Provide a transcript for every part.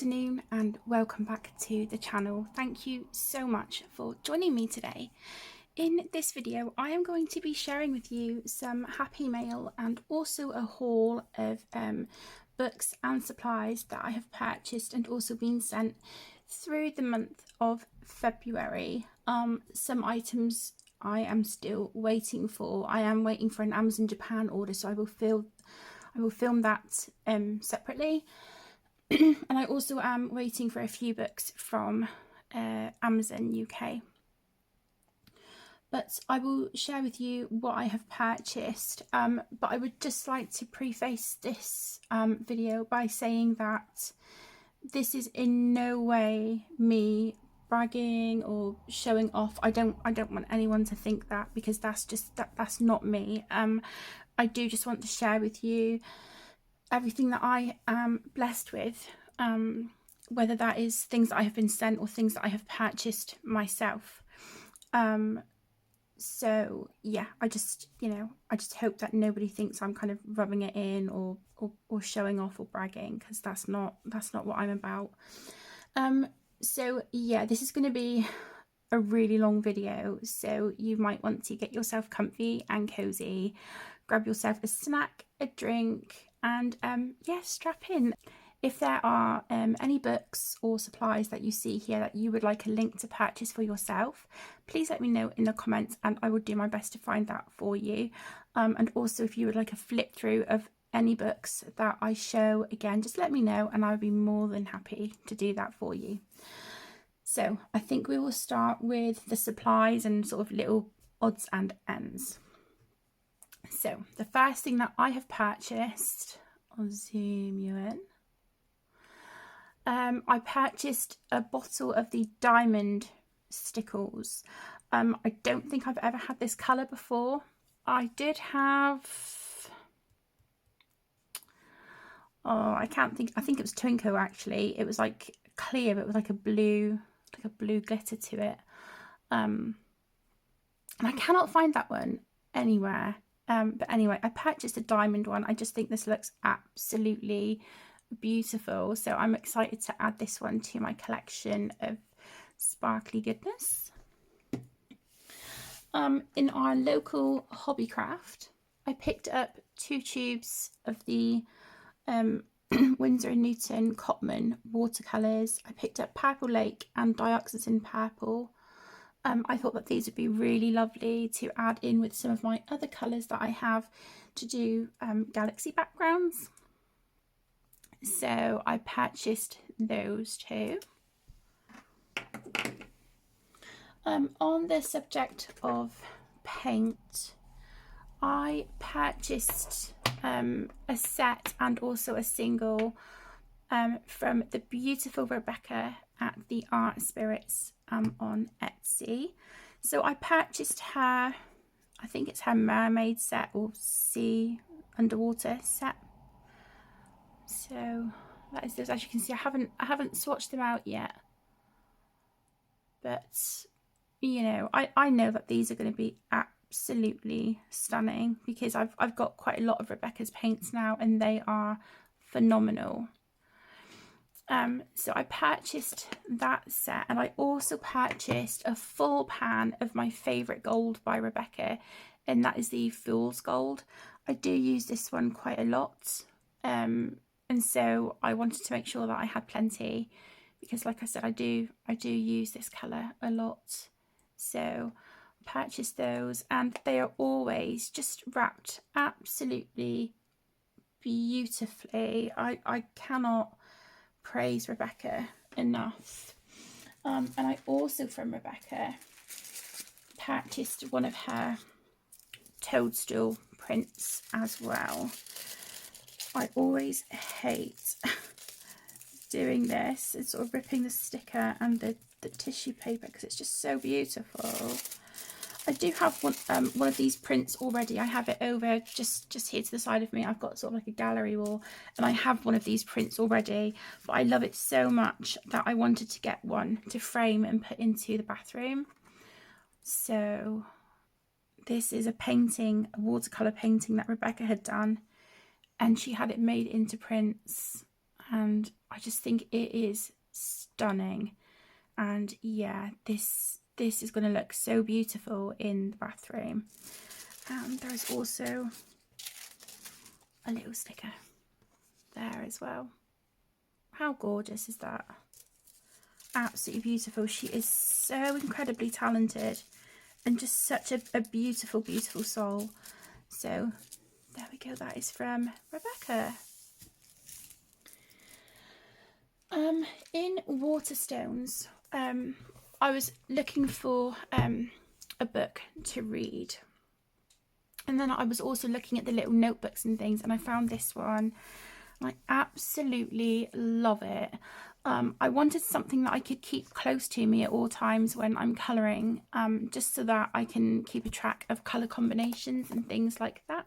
afternoon and welcome back to the channel. Thank you so much for joining me today. In this video I am going to be sharing with you some happy mail and also a haul of books and supplies that I have purchased and also been sent through the month of February. Some items I am still waiting for. I am waiting for an Amazon Japan order, so I will film that separately. And I also am waiting for a few books from Amazon UK. But I will share with you what I have purchased. But I would just like to preface this video by saying that this is in no way me bragging or showing off. I don't want anyone to think that, because that's not me. I do just want to share with you everything that I am blessed with, whether that is things that I have been sent or things that I have purchased myself. So yeah, I just hope that nobody thinks I'm kind of rubbing it in or showing off or bragging, because that's not what I'm about. So yeah, this is going to be a really long video, so you might want to get yourself comfy and cozy, grab yourself a snack, a drink, and yeah, strap in. If there are any books or supplies that you see here that you would like a link to purchase for yourself, please let me know in the comments and I will do my best to find that for you. And also, if you would like a flip through of any books that I show, again, just let me know and I'll be more than happy to do that for you. So I think we will start with the supplies and sort of little odds and ends. So the first thing that I have purchased, I'll zoom you in. I purchased a bottle of the Diamond Stickles. I don't think I've ever had this colour before. I did have, I think it was Twinko actually. It was like clear, but it was like a blue glitter to it. And I cannot find that one anywhere. But anyway, I purchased a diamond one. I just think this looks absolutely beautiful, so I'm excited to add this one to my collection of sparkly goodness. In our local Hobbycraft, I picked up 2 tubes of the Winsor & Newton Cotman watercolours. I picked up Purple Lake and Dioxazine Purple. I thought that these would be really lovely to add in with some of my other colours that I have to do galaxy backgrounds. So I purchased those 2. On the subject of paint, I purchased a set and also a single from the beautiful Rebecca at the Art Spirits on Etsy. So I purchased her, I think it's her mermaid set or sea underwater set. So that is those. As you can see, I haven't swatched them out yet, but you know, I know that these are going to be absolutely stunning, because I've got quite a lot of Rebecca's paints now and they are phenomenal. So I purchased that set, and I also purchased a full pan of my favourite gold by Rebecca, and that is the Fool's Gold. I do use this one quite a lot, and so I wanted to make sure that I had plenty, because like I said, I do use this colour a lot. So purchased those, and they are always just wrapped absolutely beautifully. I cannot praise Rebecca enough. And I also, from Rebecca, purchased one of her toadstool prints as well. I always hate doing this. It's sort of ripping the sticker and the tissue paper, because it's just so beautiful. I do have one of these prints already. I have it over just here to the side of me. I've got sort of like a gallery wall, and I have one of these prints already, but I love it so much that I wanted to get one to frame and put into the bathroom. So this is a painting, a watercolour painting that Rebecca had done, and she had it made into prints. and I just think it is stunning. And yeah, this is going to look so beautiful in the bathroom. And there's also a little sticker there as well. How gorgeous is that? Absolutely beautiful. She is so incredibly talented and just such a beautiful, beautiful soul. So there we go. That is from Rebecca. In Waterstones, I was looking for a book to read, and then I was also looking at the little notebooks and things, and I found this one. I absolutely love it. I wanted something that I could keep close to me at all times when I'm colouring, just so that I can keep a track of colour combinations and things like that.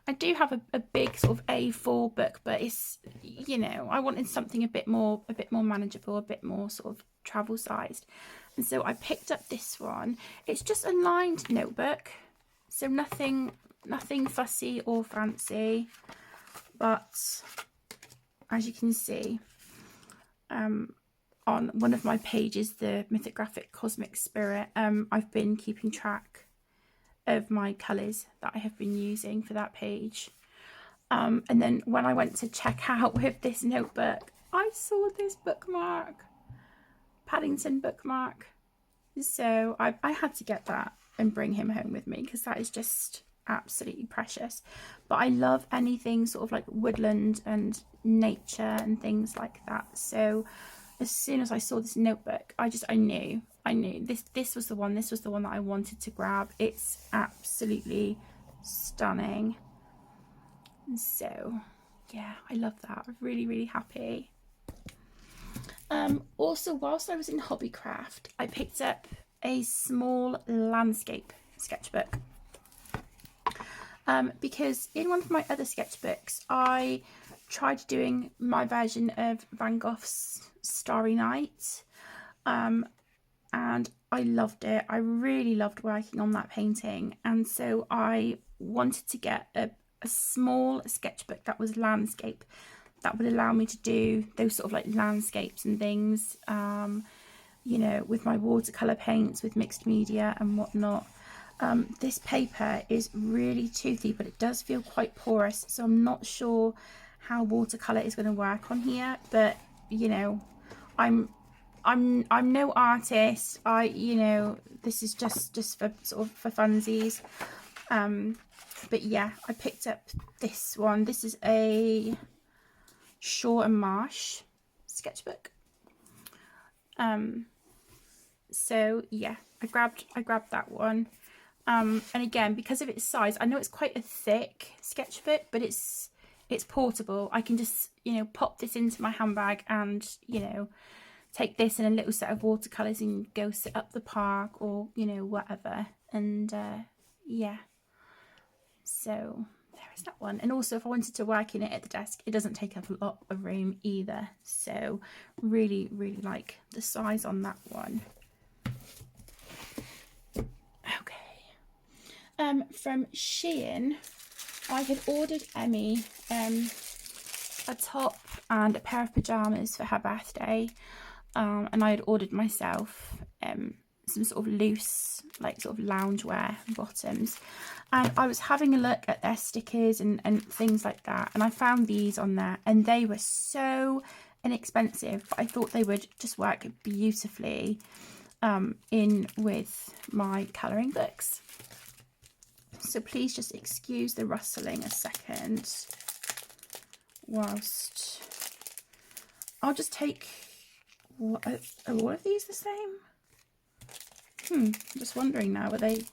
I do have a big sort of A4 book, but it's, you know, I wanted something a bit more manageable, a bit more sort of travel sized. And so I picked up this one. It's just a lined notebook, so nothing fussy or fancy, but as you can see, on one of my pages, the Mythographic Cosmic Spirit, I've been keeping track of my colours that I have been using for that page. And then when I went to check out with this notebook, I saw this bookmark, Paddington bookmark. So I had to get that and bring him home with me, because that is just absolutely precious. But I love anything sort of like woodland and nature and things like that. So as soon as I saw this notebook, I knew this was the one that I wanted to grab. It's absolutely stunning. So yeah, I love that. I'm really, really happy. Also, whilst I was in Hobbycraft, I picked up a small landscape sketchbook. Because in one of my other sketchbooks, I tried doing my version of Van Gogh's Starry Night, and I loved it. I really loved working on that painting, and so I wanted to get a small sketchbook that was landscape, that would allow me to do those sort of like landscapes and things, you know, with my watercolour paints, with mixed media and whatnot. This paper is really toothy, but it does feel quite porous, so I'm not sure how watercolour is going to work on here. But you know, I'm no artist. You know, this is just for sort of for funsies. But yeah, I picked up this one. This is a Shaw and Marsh sketchbook. So yeah, I grabbed that one. And again, because of its size, I know it's quite a thick sketchbook, but it's portable. I can just, you know, pop this into my handbag and, you know, take this and a little set of watercolours and go sit up the park, or, you know, whatever. And yeah, so there is that one. And also, if I wanted to work in it at the desk, it doesn't take up a lot of room either. So really, really like the size on that one. From Shein, I had ordered Emmy a top and a pair of pyjamas for her birthday, and I had ordered myself some sort of loose, like sort of loungewear bottoms, and I was having a look at their stickers and things like that, and I found these on there, and they were so inexpensive, but I thought they would just work beautifully in with my colouring books. So please just excuse the rustling a second, whilst I'll just take, are all of these the same? I'm just wondering now, are they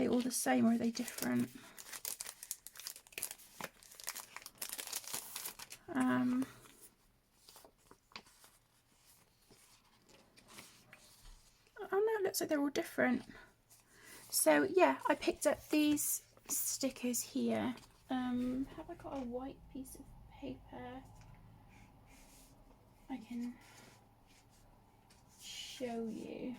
all the same, or are they different? Oh no, it looks like they're all different. So yeah, I picked up these stickers here. Have I got a white piece of paper I can show you?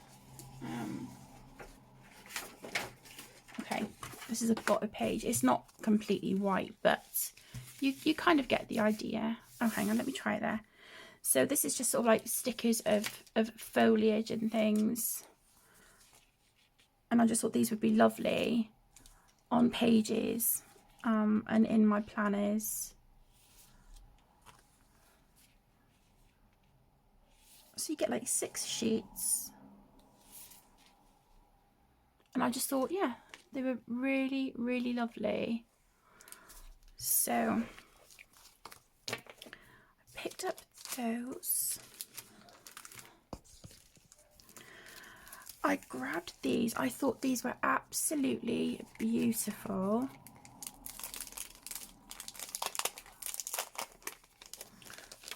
Okay, this is a photo page. It's not completely white, but you kind of get the idea. Oh, hang on, let me try it there. So this is just sort of like stickers of foliage and things. And I just thought these would be lovely on pages and in my planners. So you get like 6 sheets. And I just thought, yeah, they were really, really lovely. So I picked up those. I grabbed these. I thought these were absolutely beautiful.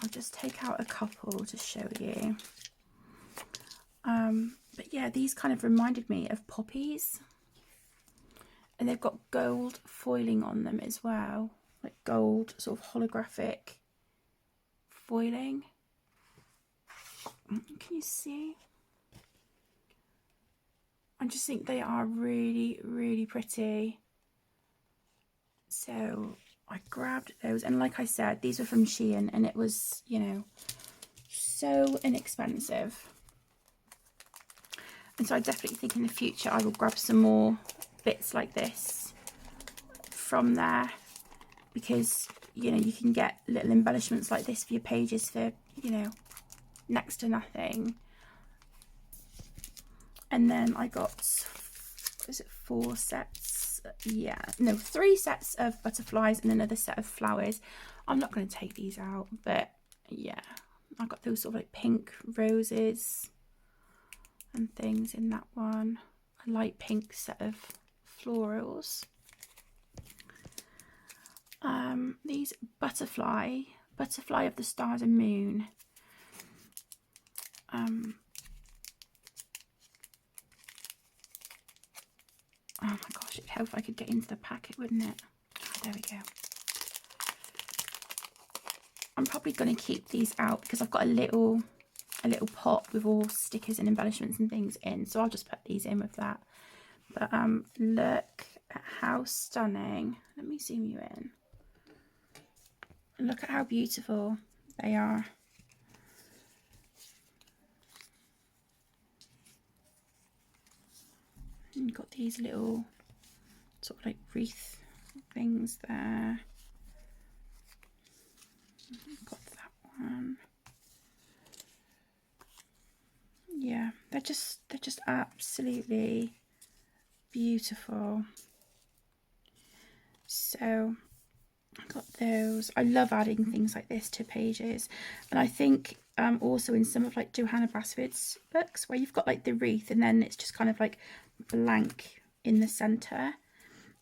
I'll just take out a couple to show you. But yeah, these kind of reminded me of poppies. And they've got gold foiling on them as well. Like gold sort of holographic foiling. Can you see? I just think they are really, really pretty. So I grabbed those, and like I said, these were from Shein, and it was, you know, so inexpensive. And so I definitely think in the future I will grab some more bits like this from there, because, you know, you can get little embellishments like this for your pages for, you know, next to nothing. And then I got, is it 4 sets? Yeah, no, 3 sets of butterflies and another set of flowers. I'm not going to take these out, but yeah, I got those sort of like pink roses and things in that one. A light pink set of florals. These butterfly of the stars and moon. Oh my gosh, it'd help if I could get into the packet, wouldn't it? Oh, there we go. I'm probably going to keep these out because I've got a little pot with all stickers and embellishments and things in, so I'll just put these in with that. But look at how stunning. Let me zoom you in. Look at how beautiful they are. And you've got these little sort of like wreath things there. Got that one. Yeah, they're just absolutely beautiful. So I got those. I love adding things like this to pages, and I think also in some of like Johanna Basford's books where you've got like the wreath and then it's just kind of like blank in the center.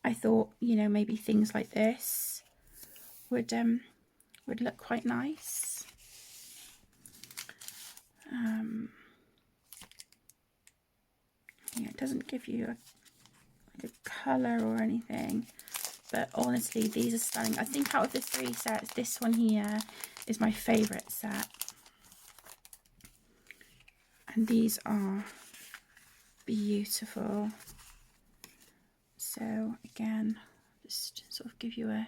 I thought, you know, maybe things like this would look quite nice. Yeah, it doesn't give you a colour or anything, but honestly, these are stunning. I think out of the 3 sets, this one here is my favourite set. And these are beautiful. So again, just sort of give you a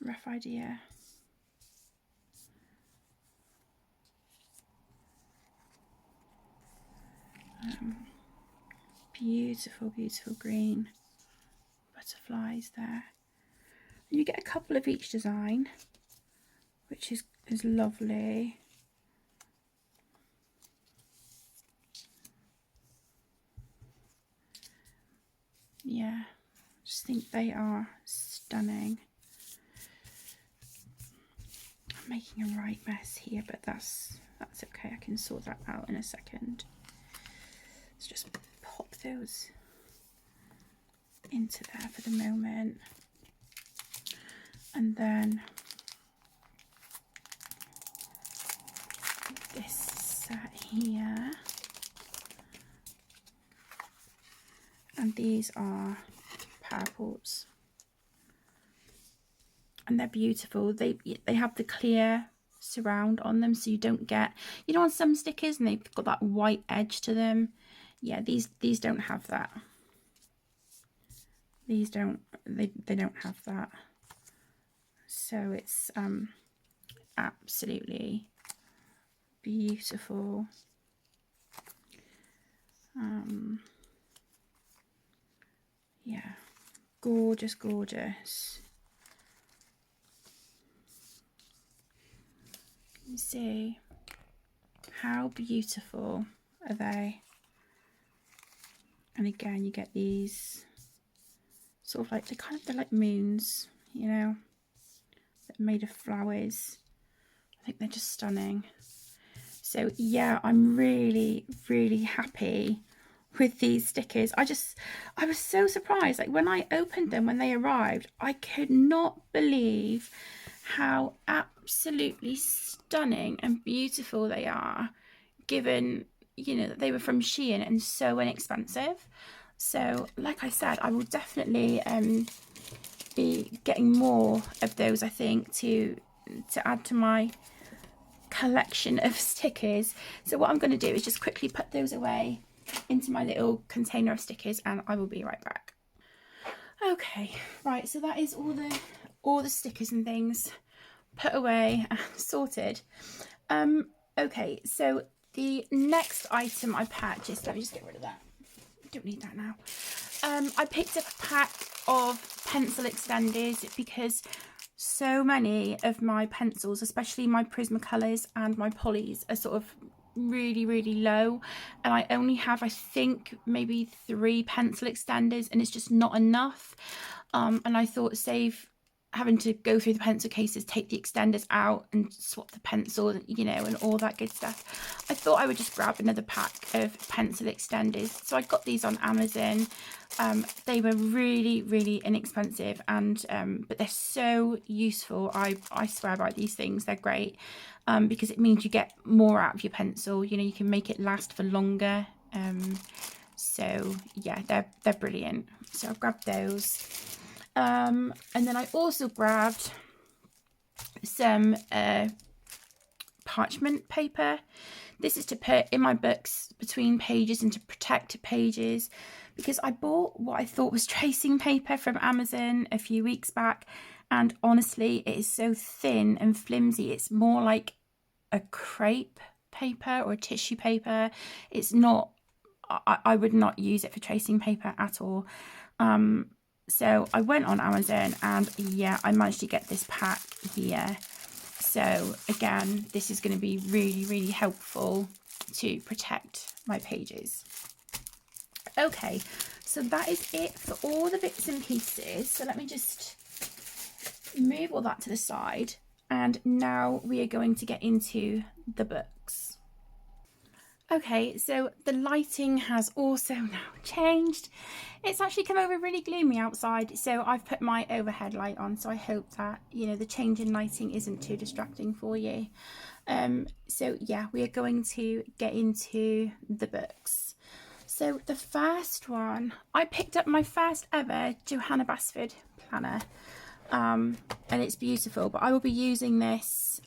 rough idea. Beautiful, beautiful green butterflies there. And you get a couple of each design, which is lovely. Yeah, I just think they are stunning. I'm making a right mess here, but that's okay. I can sort that out in a second. Let's just pop those into there for the moment. And then this set here. And these are purples. And they're beautiful. They have the clear surround on them, so you don't get, you know, on some stickers and they've got that white edge to them. Yeah, these don't have that. These don't, they don't have that. So it's absolutely beautiful. Yeah, gorgeous, gorgeous. You see how beautiful are they? And again, you get these sort of like they're like moons, you know, that are made of flowers. I think they're just stunning. So yeah, I'm really, really happy with these stickers. I was so surprised. Like when I opened them, when they arrived, I could not believe how absolutely stunning and beautiful they are, given, you know, that they were from Shein and so inexpensive. So like I said, I will definitely be getting more of those, I think, to add to my collection of stickers. So what I'm going to do is just quickly put those away into my little container of stickers, and I will be right back. Okay, right, so that is all the stickers and things put away and sorted. Okay, so the next item I purchased, let me just get rid of that. Don't need that now. I picked up a pack of pencil extenders because so many of my pencils, especially my Prismacolors and my Polys, are sort of really, really low, and I only have, I think, maybe 3 pencil extenders, and it's just not enough. And I thought, save having to go through the pencil cases, take the extenders out and swap the pencil, you know, and all that good stuff, I thought I would just grab another pack of pencil extenders. So I got these on Amazon. They were really, really inexpensive, and but they're so useful. I swear by these things. They're great because it means you get more out of your pencil. You know, you can make it last for longer. So yeah, they're brilliant. So I've grabbed those. And then I also grabbed some parchment paper. This is to put in my books between pages and to protect pages, because I bought what I thought was tracing paper from Amazon a few weeks back, and honestly it is so thin and flimsy. It's more like a crepe paper or a tissue paper. It's not, I would not use it for tracing paper at all. So I went on Amazon, and yeah, I managed to get this pack here. So again, this is going to be really, really helpful to protect my pages. Okay, so that is it for all the bits and pieces. So let me just move all that to the side. And now we are going to get into the books. Okay, so the lighting has also now changed. It's actually come over really gloomy outside, so I've put my overhead light on, so I hope that, you know, the change in lighting isn't too distracting for you. So yeah, we are going to get into the books. So the first one, I picked up my first ever Johanna Basford planner, and it's beautiful, but I will be using this.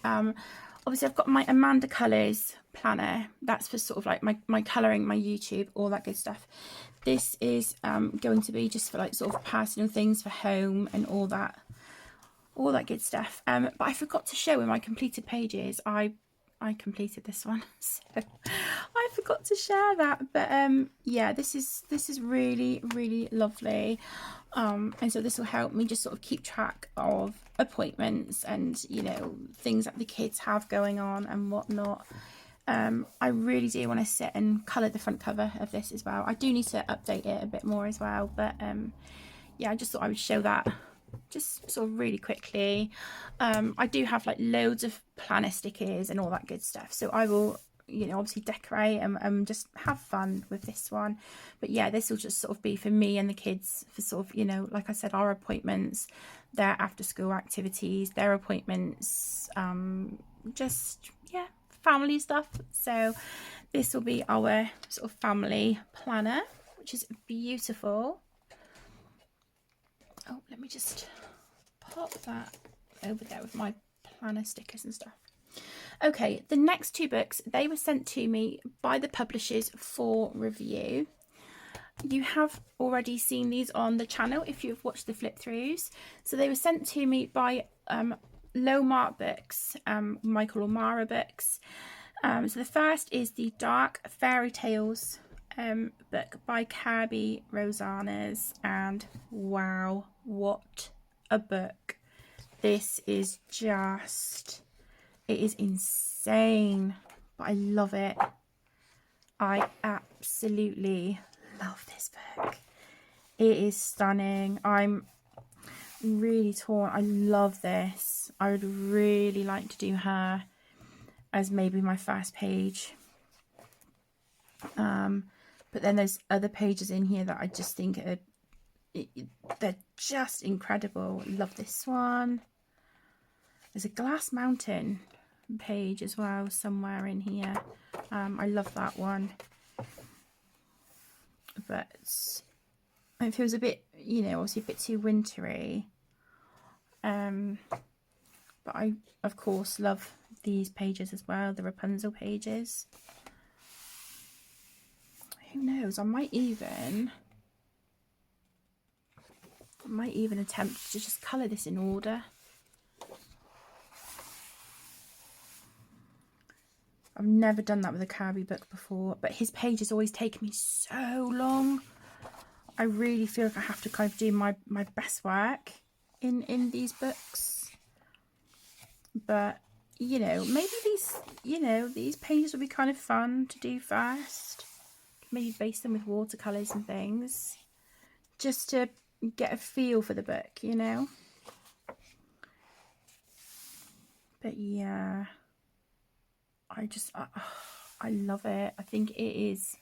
Obviously I've got my Amanda Colours planner. That's for sort of like my colouring, my YouTube, all that good stuff. This is going to be just for like sort of personal things for home and all that good stuff. But I forgot to show in my completed pages. I completed this one, so I forgot to share that. But yeah, this is really, really lovely. And so this will help me just sort of keep track of appointments and, you know, things that the kids have going on and whatnot. I really do want to sit and colour the front cover of this as well. I do need to update it a bit more as well, but yeah, I just thought I would show that just sort of really quickly. I do have like loads of planner stickers and all that good stuff, so I will, you know, obviously decorate and just have fun with this one. But yeah, this will just sort of be for me and the kids, for sort of, you know, like I said, our appointments, their after school activities, their appointments, just yeah, family stuff. So this will be our sort of family planner, which is beautiful. Oh, let me just pop that over there with my planner stickers and stuff. Okay, the next 2 books, they were sent to me by the publishers for review. you have already seen these on the channel if you've watched the flip throughs. So they were sent to me by Lowmark Books, Michael O'Mara Books. So the first is the Dark Fairy Tales book by Kirby Rosanes, and wow, what a book. This is just, it is insane, but I love it. I absolutely love this book. It is stunning. I'm really torn. I love this. I would really like to do her as maybe my first page. But then there's other pages in here that I just think are, they're just incredible. Love this one. There's a Glass Mountain page as well somewhere in here. I love that one. But it feels a bit, you know, obviously a bit too wintry. But I, of course, love these pages as well, the Rapunzel pages. Who knows, I might even attempt to just colour this in order. I've never done that with a Kirby book before, but his pages always take me so long. I really feel like I have to kind of do my best work in these books. But, you know, maybe these pages will be kind of fun to do first. Maybe base them with watercolours and things, just to get a feel for the book, you know. But yeah, I love it. I think it is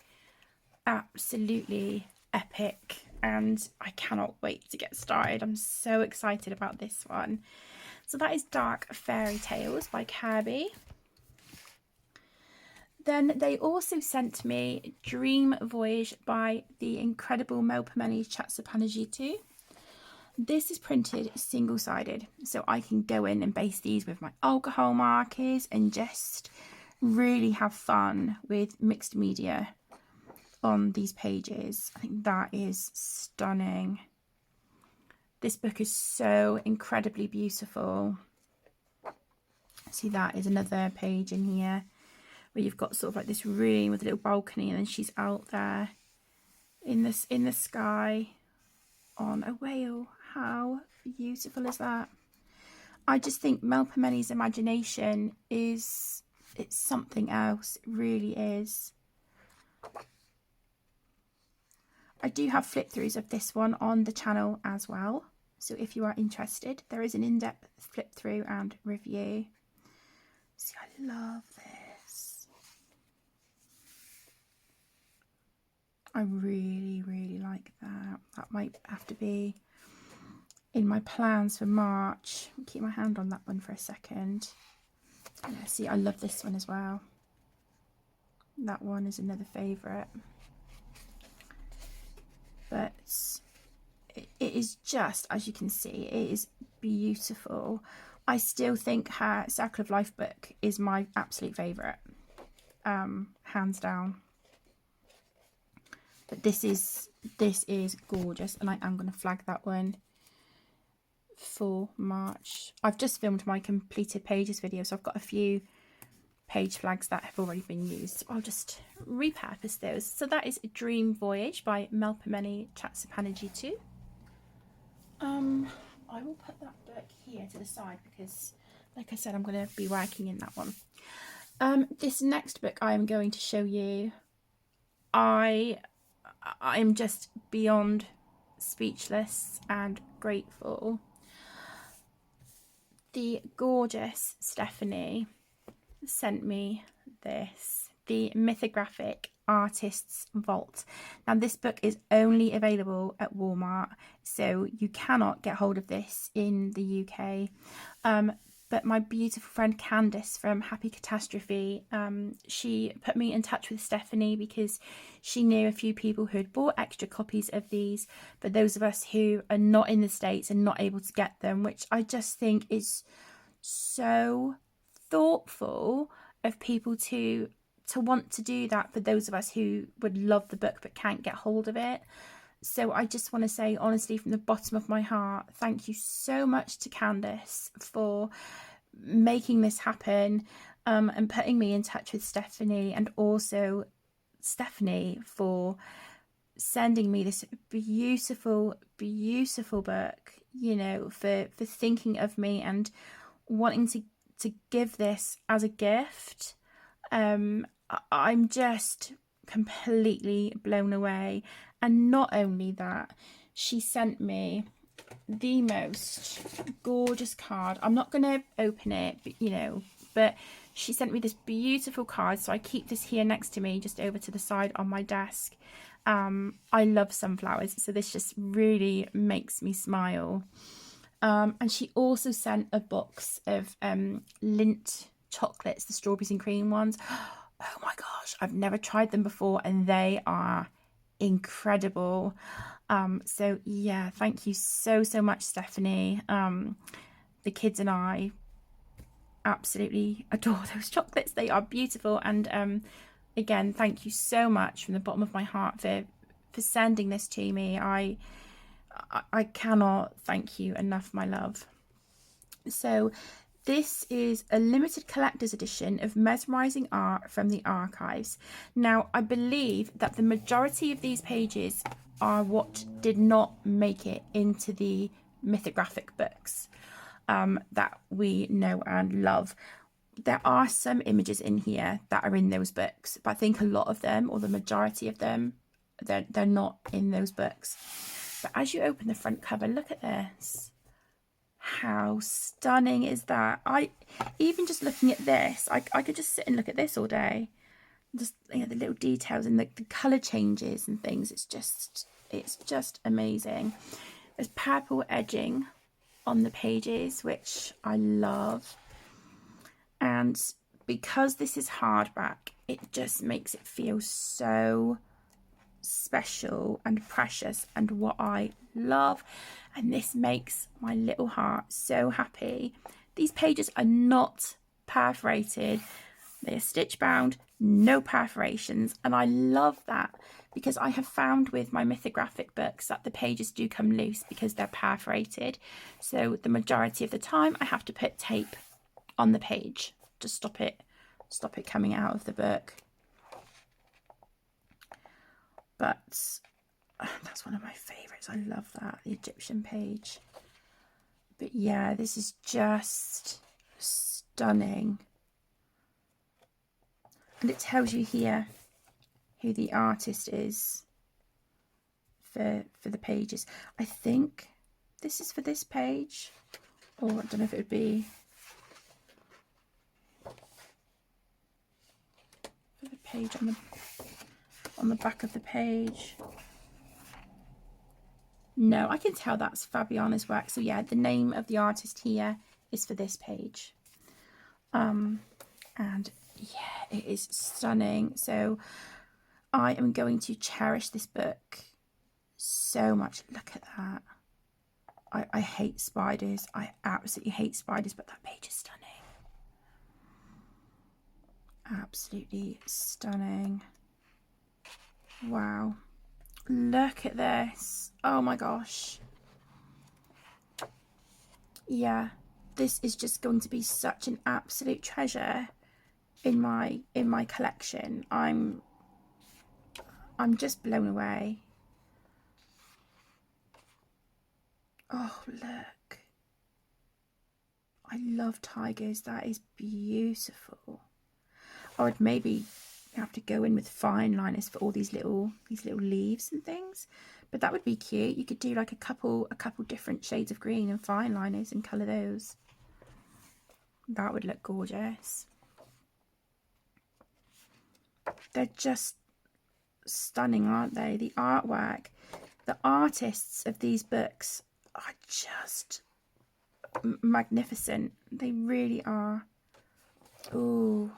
absolutely epic, and I cannot wait to get started. I'm so excited about this one. So that is Dark Fairy Tales by Kirby. Then they also sent me Dream Voyage by the incredible Melpomene Chattopadhyay. This is printed single-sided, so I can go in and base these with my alcohol markers and just really have fun with mixed media on these pages. I think that is stunning. This book is so incredibly beautiful. See, that is another page in here where you've got sort of like this room with a little balcony, and then she's out there in the sky on a whale. How beautiful is that? I just think Melpomene's imagination it's something else. It really is. I do have flip throughs of this one on the channel as well, so if you are interested, there is an in-depth flip through and review. See, I love this. I really, really like that. That might have to be in my plans for March. I'll keep my hand on that one for a second. Yeah, see, I love this one as well. That one is another favourite. But it is just, as you can see, it is beautiful. I still think her Circle of Life book is my absolute favourite, hands down. But this is gorgeous, and I am going to flag that one for March. I've just filmed my completed pages video, so I've got a few page flags that have already been used. So I'll just repurpose those. So that is Dream Voyage by Melpomene Chattopadhyay. I will put that book here to the side because, like I said, I'm going to be working in that one. This next book I am going to show you, I'm just beyond speechless and grateful. The gorgeous Stephanie sent me this, the Mythographic Artists Vault. Now this book is only available at Walmart, so you cannot get hold of this in the UK. But my beautiful friend Candice from Happy Catastrophe, she put me in touch with Stephanie because she knew a few people who had bought extra copies of these, but those of us who are not in the States and not able to get them, which I just think is so thoughtful of people to to want to do that for those of us who would love the book but can't get hold of it. So I just want to say, honestly, from the bottom of my heart, thank you so much to Candice for making this happen, and putting me in touch with Stephanie, and also Stephanie for sending me this beautiful, beautiful book, you know, for thinking of me and wanting to give this as a gift. I'm just completely blown away. And not only that, she sent me the most gorgeous card. I'm not going to open it, but, you know, but she sent me this beautiful card. So I keep this here next to me, just over to the side on my desk. I love sunflowers, so this just really makes me smile. And she also sent a box of Lindt chocolates, the strawberries and cream ones. Oh my gosh, I've never tried them before, and they are incredible. So yeah, thank you so much, Stephanie. The kids and I absolutely adore those chocolates. They are beautiful. And again, thank you so much from the bottom of my heart for sending this to me. I cannot thank you enough, my love. So this is a limited collector's edition of mesmerising art from the archives. Now, I believe that the majority of these pages are what did not make it into the mythographic books that we know and love. There are some images in here that are in those books, but I think a lot of them, or the majority of them, they're not in those books. But as you open the front cover, look at this. How stunning is that? Even just looking at this, I could just sit and look at this all day. Just, you know, the little details and the colour changes and things. It's just amazing. There's purple edging on the pages, which I love. And because this is hardback, it just makes it feel so special and precious, and what I love. And this makes my little heart so happy. These pages are not perforated. They are stitch bound, no perforations, and I love that, because I have found with my mythographic books that the pages do come loose because they're perforated. So the majority of the time I have to put tape on the page to stop it coming out of the book. But that's one of my favourites. I love that, the Egyptian page. But yeah, this is just stunning. And it tells you here who the artist is for the pages. I think this is for this page, or I don't know if it would be for the page on the back of the page. No, I can tell that's Fabiana's work. So yeah, the name of the artist here is for this page. And yeah, it is stunning. So I am going to cherish this book so much. Look at that. I hate spiders. I absolutely hate spiders, but that page is stunning. Absolutely stunning. Wow. Look at this. Oh my gosh. Yeah, this is just going to be such an absolute treasure in my collection. I'm just blown away. Oh, look. I love tigers. That is beautiful. I would maybe have to go in with fine liners for all these little leaves and things, but that would be cute. You could do like a couple different shades of green and fine liners and colour those. That would look gorgeous. They're just stunning, aren't they? The artwork, the artists of these books are just magnificent. They really are. Oh,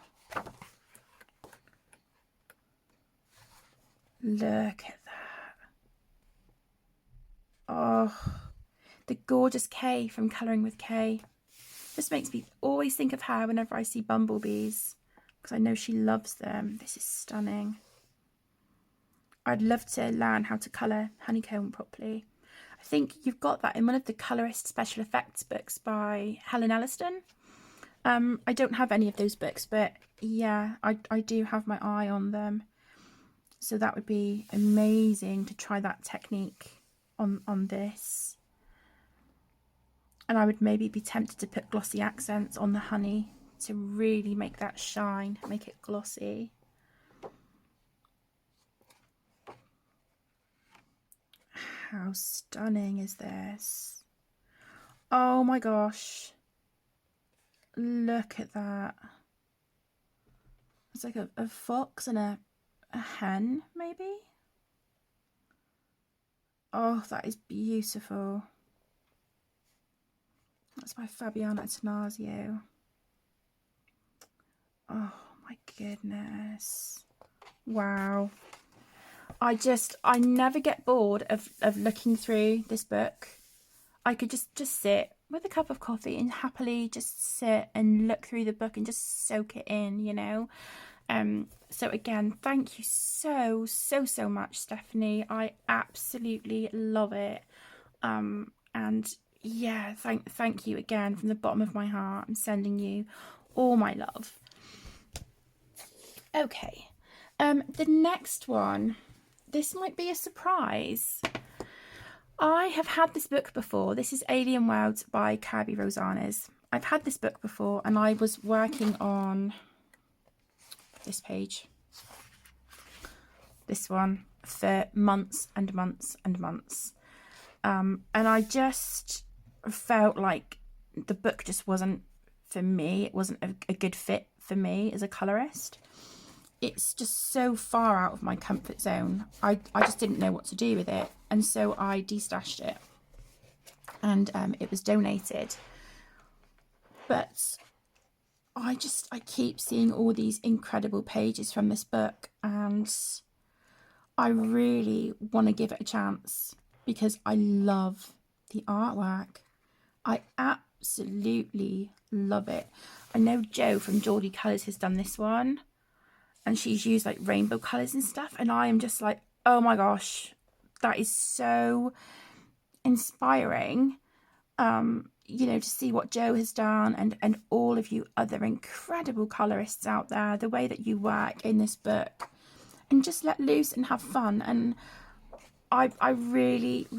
look at that. Oh, the gorgeous Kay from Colouring with Kay. Just makes me always think of her whenever I see bumblebees. because I know she loves them. This is stunning. I'd love to learn how to colour honeycomb properly. I think you've got that in one of the Colorist Special Effects books by Helen Elliston. I don't have any of those books, but yeah, I do have my eye on them. So that would be amazing to try that technique on this. And I would maybe be tempted to put glossy accents on the honey to really make that shine, make it glossy. How stunning is this? Oh my gosh. Look at that. It's like a fox and a hen, maybe? Oh, that is beautiful. That's by Fabiana Attanasio. Oh my goodness. Wow. I never get bored of looking through this book. I could just sit with a cup of coffee and happily just sit and look through the book and just soak it in, you know. So again, thank you so much, Stephanie. I absolutely love it. And yeah, thank you again from the bottom of my heart. I'm sending you all my love. Okay, the next one, this might be a surprise. I have had this book before. This is Alien Worlds by Kirby Rosanes. I've had this book before, and I was working on this page, this one, for months and months and months. And I just felt like the book just wasn't for me. It wasn't a good fit for me as a colorist. It's just so far out of my comfort zone. I just didn't know what to do with it. And so I destashed it. And it was donated. But I keep seeing all these incredible pages from this book. And I really want to give it a chance because I love the artwork. I absolutely love it. I know Jo from Geordie Colours has done this one. And she's used like rainbow colours and stuff. And I am just like, oh my gosh, that is so inspiring. You know, to see what Jo has done and all of you other incredible colorists out there, the way that you work in this book and just let loose and have fun. And I really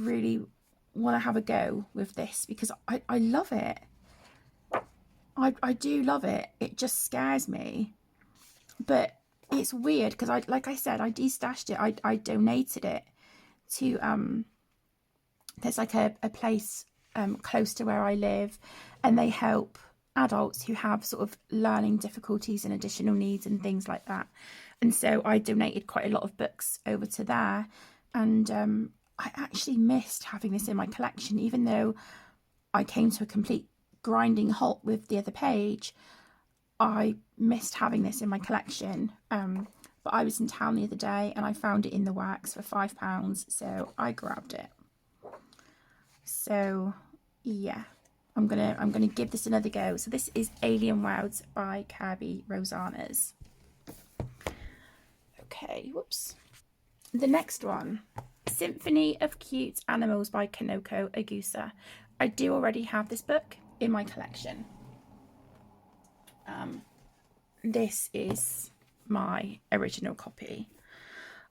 want to have a go with this because I love it. I do love it. It just scares me. But it's weird because like I said, I destashed it. I donated it to there's like a place close to where I live, and they help adults who have sort of learning difficulties and additional needs and things like that. And so I donated quite a lot of books over to there, and I actually missed having this in my collection, even though I came to a complete grinding halt with the other page. I missed having this in my collection, but I was in town the other day and I found it in the works for £5, so I grabbed it. So yeah, I'm gonna give this another go. So this is Alien Worlds by Kirby Rosanes. Okay, whoops. The next one, Symphony of Cute Animals by Kanoko Agusa. I do already have this book in my collection. This is my original copy.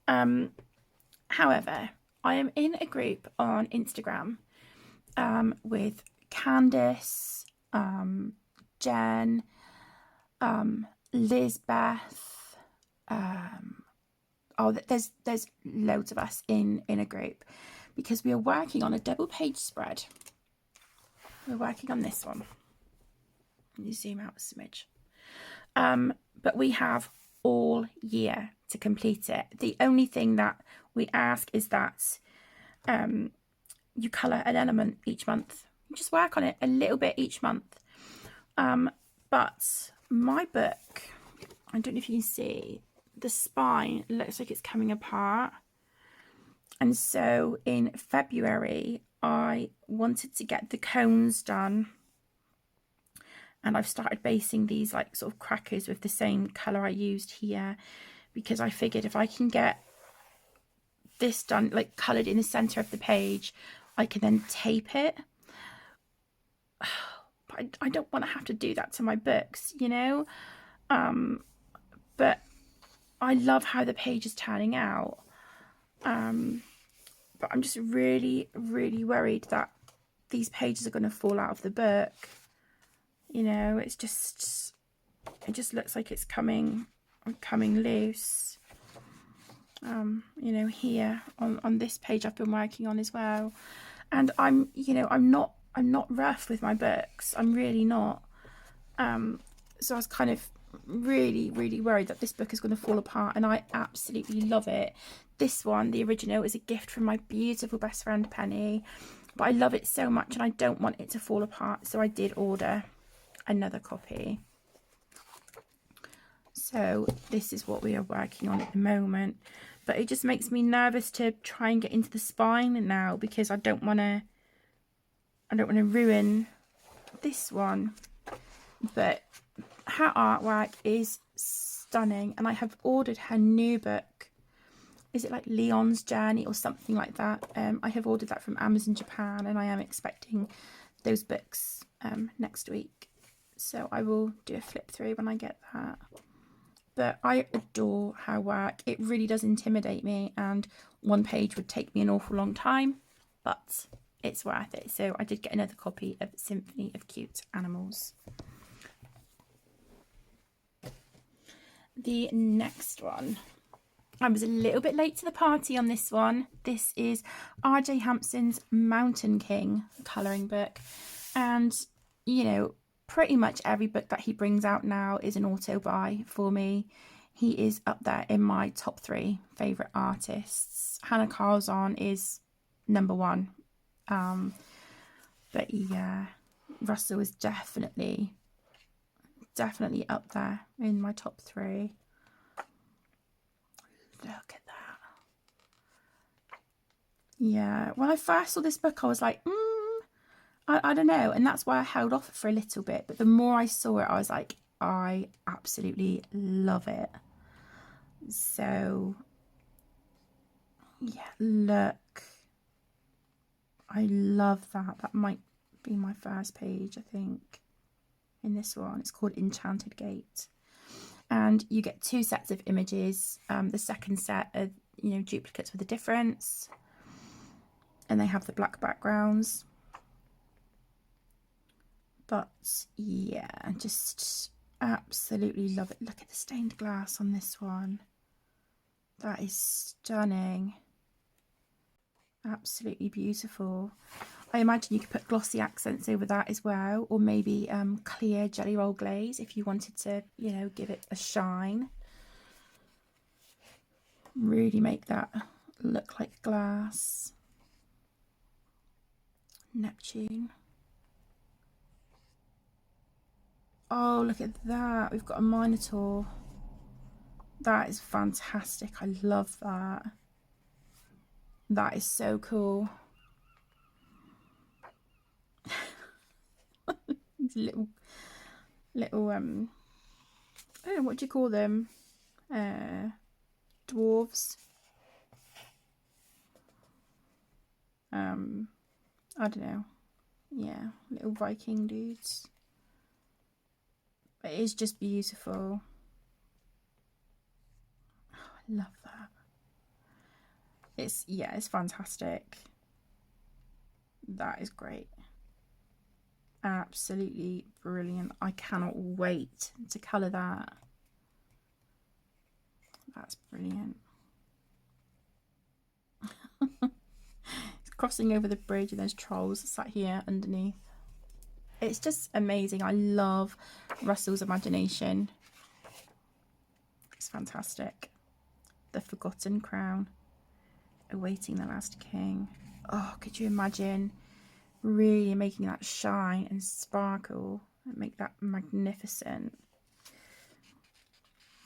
However, I am in a group on Instagram with Candice, Jen, Lizbeth. There's loads of us in a group because we are working on a double page spread. We're working on this one. Let me zoom out a smidge. But we have all year to complete it. The only thing that we ask is that you colour an element each month. You just work on it a little bit each month. But my book, I don't know if you can see, the spine looks like it's coming apart. And so in February, I wanted to get the cones done. And I've started basing these like sort of crackers with the same colour I used here, because I figured if I can get this done, like coloured in the centre of the page, I can then tape it. But I don't want to have to do that to my books, you know. But I love how the page is turning out. But I'm just really, really worried that these pages are going to fall out of the book. You know, it just looks like it's coming loose. You know, here on this page I've been working on as well. And I'm not rough with my books. I'm really not. So I was kind of really, really worried that this book is going to fall apart, and I absolutely love it. This one, the original, is a gift from my beautiful best friend Penny, but I love it so much and I don't want it to fall apart, so I did order another copy. So this is what we are working on at the moment, but it just makes me nervous to try and get into the spine now, because I don't want to ruin this one. But her artwork is stunning, and I have ordered her new book. Is it like Leon's Journey or something like that? I have ordered that from Amazon Japan, and I am expecting those books next week. So I will do a flip through when I get that. But I adore her work. It really does intimidate me, and one page would take me an awful long time, but it's worth it. So I did get another copy of Symphony of Cute Animals. The next one, I was a little bit late to the party on this one. This is R.J. Hampson's Mountain King colouring book. And, you know, pretty much every book that he brings out now is an auto buy for me. He is up there in my top 3 favourite artists. Hannah Carlzon is number 1. But yeah, Russell is definitely up there in my top 3. Look at that. Yeah, when I first saw this book I was like, I don't know, and that's why I held off for a little bit. But the more I saw it, I was like, I absolutely love it. So yeah, look, I love that. That might be my first page, I think, in this one. It's called Enchanted Gate, and you get 2 sets of images. The second set are, you know, duplicates with a difference, and they have the black backgrounds. But yeah, just absolutely love it. Look at the stained glass on this one. That is stunning. Absolutely beautiful. I imagine you could put glossy accents over that as well, or maybe clear jelly roll glaze if you wanted to, you know, give it a shine. Really make that look like glass. Neptune. Oh, look at that. We've got a Minotaur. That is fantastic. I love that. That is so cool. These little I don't know, what do you call them? Dwarves. I don't know. Yeah, little Viking dudes. But it is just beautiful. Oh, I love that. It's fantastic. That is great. Absolutely brilliant. I cannot wait to colour that. That's brilliant. It's crossing over the bridge and there's trolls sat here underneath. It's just amazing. I love Russell's imagination. It's fantastic. The Forgotten Crown. Awaiting the Last King. Oh, could you imagine really making that shine and sparkle and make that magnificent?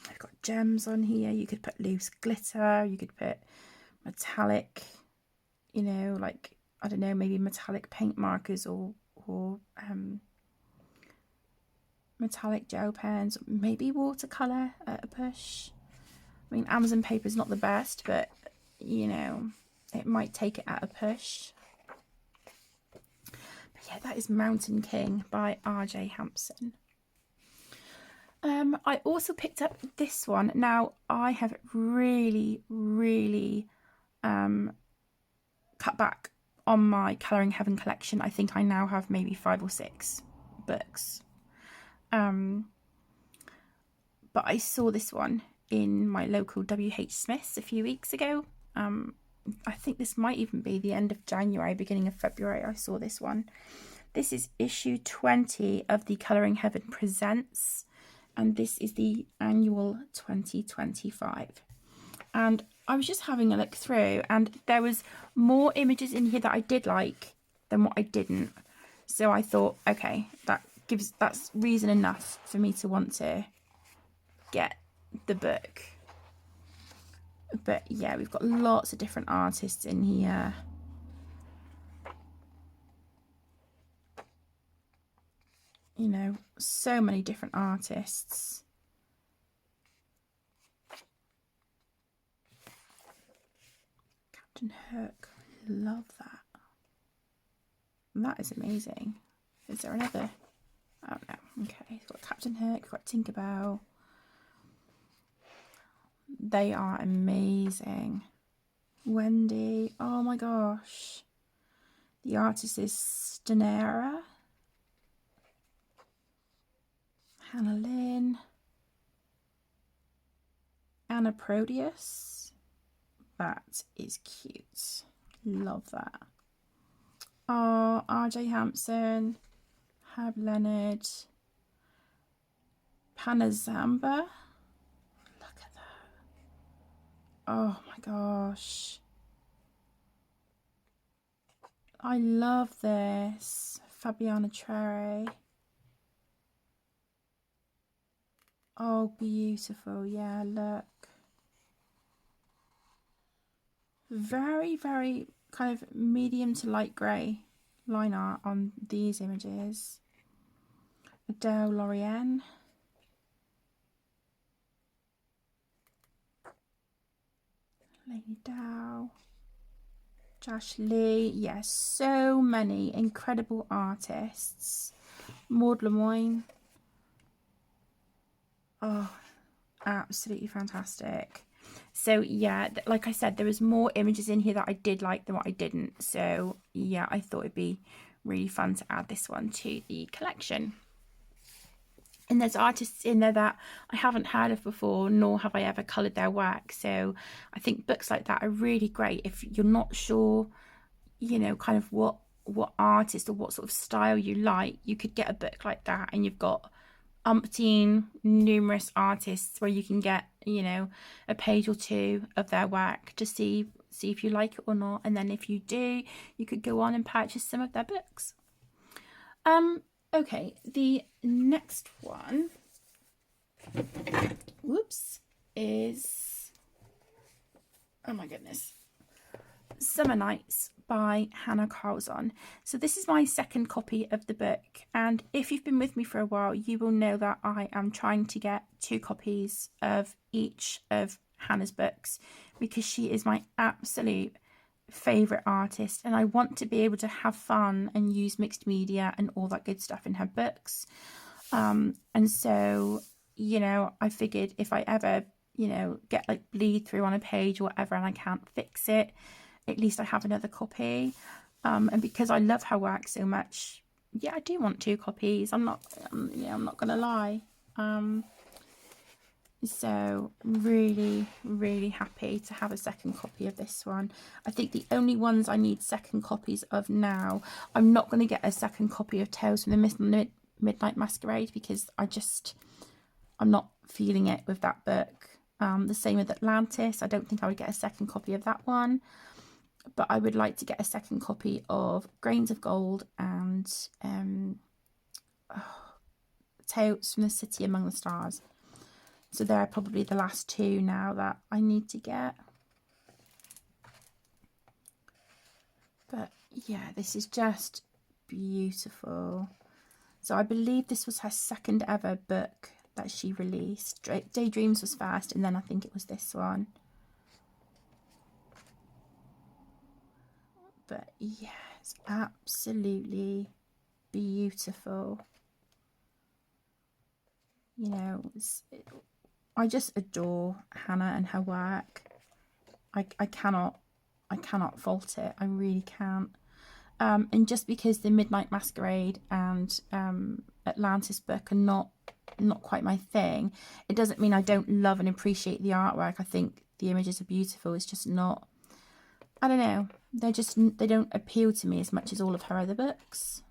I've got gems on here. You could put loose glitter. You could put metallic, you know, like, I don't know, maybe metallic paint markers or metallic gel pens, maybe watercolour at a push. I mean, Amazon paper is not the best, but you know, it might take it at a push. But yeah, that is Mountain King by R.J. Hampson. I also picked up this one. Now, I have really cut back on my Colouring Heaven collection. I think I now have maybe 5 or 6 books. But I saw this one in my local WH Smith's a few weeks ago. I think this might even be the end of January, beginning of February. I saw this one. This is issue 20 of the Colouring Heaven Presents, and this is the annual 2025. And I was just having a look through, and there was more images in here that I did like than what I didn't. So I thought, okay, that's reason enough for me to want to get the book. But yeah, we've got lots of different artists in here. You know, so many different artists. Captain Hook, love that. That is amazing. Is there another? Oh no, okay. We've got Captain Hook, we've got Tinkerbell. They are amazing. Wendy, oh my gosh. The artist is Stanera. Hannah Lynn. Anna Proteus. That is cute. Love that. Oh, R.J. Hampson. Herb Leonard. Panazamba. Look at that. Oh my gosh. I love this. Fabiana Trere. Oh, beautiful. Yeah, look. Very kind of medium to light grey line art on these images. Adele Lorien. Lady Dow. Josh Lee. Yes, so many incredible artists. Maud Lemoyne. Oh, absolutely fantastic. So yeah, like I said, there was more images in here that I did like than what I didn't. So yeah, I thought it'd be really fun to add this one to the collection. And there's artists in there that I haven't heard of before, nor have I ever coloured their work. So I think books like that are really great if you're not sure, you know, kind of what artist or what sort of style you like. You could get a book like that, and you've got umpteen numerous artists where you can get, you know, a page or two of their work to see if you like it or not. And then if you do, you could go on and purchase some of their books. Okay, the next one, whoops, is, oh my goodness, Summer Nights by Hannah Carlzon. So this is my second copy of the book, and if you've been with me for a while, you will know that I am trying to get 2 copies of each of Hannah's books, because she is my absolute favourite artist, and I want to be able to have fun and use mixed media and all that good stuff in her books. And so, you know, I figured if I ever, you know, get like bleed through on a page or whatever and I can't fix it, at least I have another copy. And because I love her work so much, yeah, I do want 2 copies. I'm not gonna lie. So really happy to have a second copy of this one. I think the only ones I need second copies of now, I'm not going to get a second copy of Tales from the Midnight Masquerade, because I'm not feeling it with that book. The same with Atlantis. I don't think I would get a second copy of that one, but I would like to get a second copy of Grains of Gold and Tales from the City Among the Stars. So they're probably the last 2 now that I need to get. But yeah, this is just beautiful. So I believe this was her second ever book that she released. Daydreams was first, and then I think it was this one. But yeah, it's absolutely beautiful. You know, I just adore Hannah and her work. I cannot fault it. I really can't. And just because the Midnight Masquerade and Atlantis book are not quite my thing, it doesn't mean I don't love and appreciate the artwork. I think the images are beautiful. It's just not, I don't know, they don't appeal to me as much as all of her other books.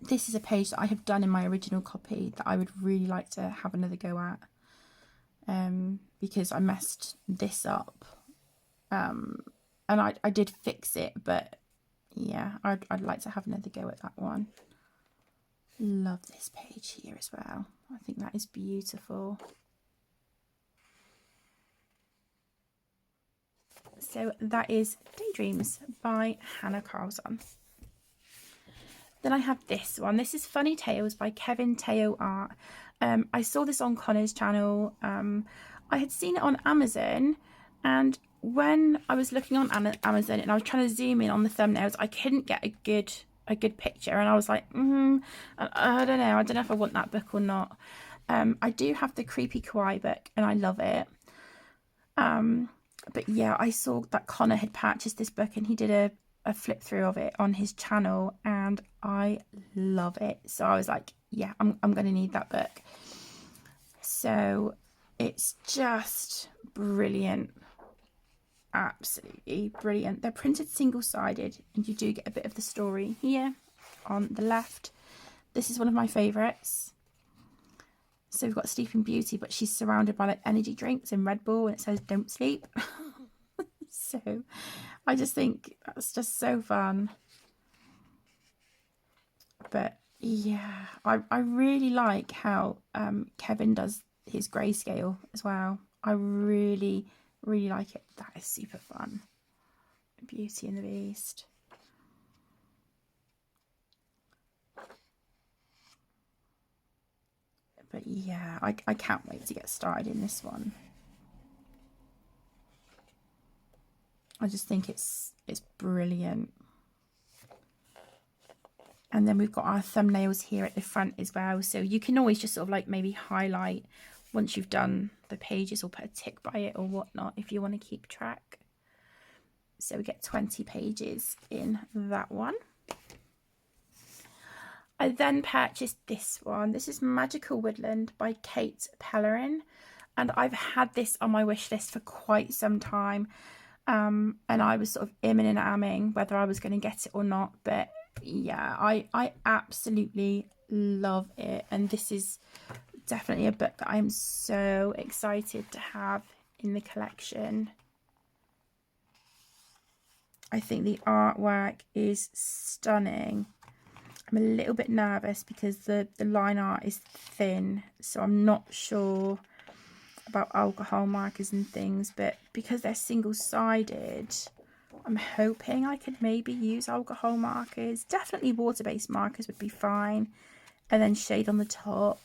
This is a page that I have done in my original copy that I would really like to have another go at, because I messed this up, and I did fix it, but yeah, I'd like to have another go at that one. Love this page here as well. I think that is beautiful. So that is Daydreams by Hannah Carlson. Then I have this one. This is Funny Tales by Kevin Teo Art. I saw this on Connor's channel. I had seen it on Amazon, and when I was looking on Amazon and I was trying to zoom in on the thumbnails, I couldn't get a good picture, and I was like, I don't know if I want that book or not. I do have the Creepy Kawaii book, and I love it. But yeah, I saw that Connor had purchased this book, and he did a flip through of it on his channel, and I love it. So I was like, yeah, I'm going to need that book. So it's just brilliant. Absolutely brilliant. They're printed single-sided, and you do get a bit of the story here on the left. This is one of my favourites. So we've got Sleeping Beauty, but she's surrounded by like energy drinks and Red Bull, and it says don't sleep. So I just think that's just so fun. But yeah, I really like how Kevin does his grayscale as well. I really like it. That is super fun. Beauty and the Beast. But yeah, I can't wait to get started in this one. I just think it's brilliant. And then we've got our thumbnails here at the front as well. So you can always just sort of like maybe highlight once you've done the pages, or put a tick by it or whatnot if you want to keep track. So we get 20 pages in that one. I then purchased this one. This is Magical Woodland by Kate Pellerin. And I've had this on my wish list for quite some time. And I was sort of imming and amming whether I was going to get it or not. But yeah, I absolutely love it. And this is definitely a book that I'm so excited to have in the collection. I think the artwork is stunning. I'm a little bit nervous because the line art is thin, so I'm not sure about alcohol markers and things, but because they're single-sided, I'm hoping I could maybe use alcohol markers. Definitely water-based markers would be fine, and then shade on the top.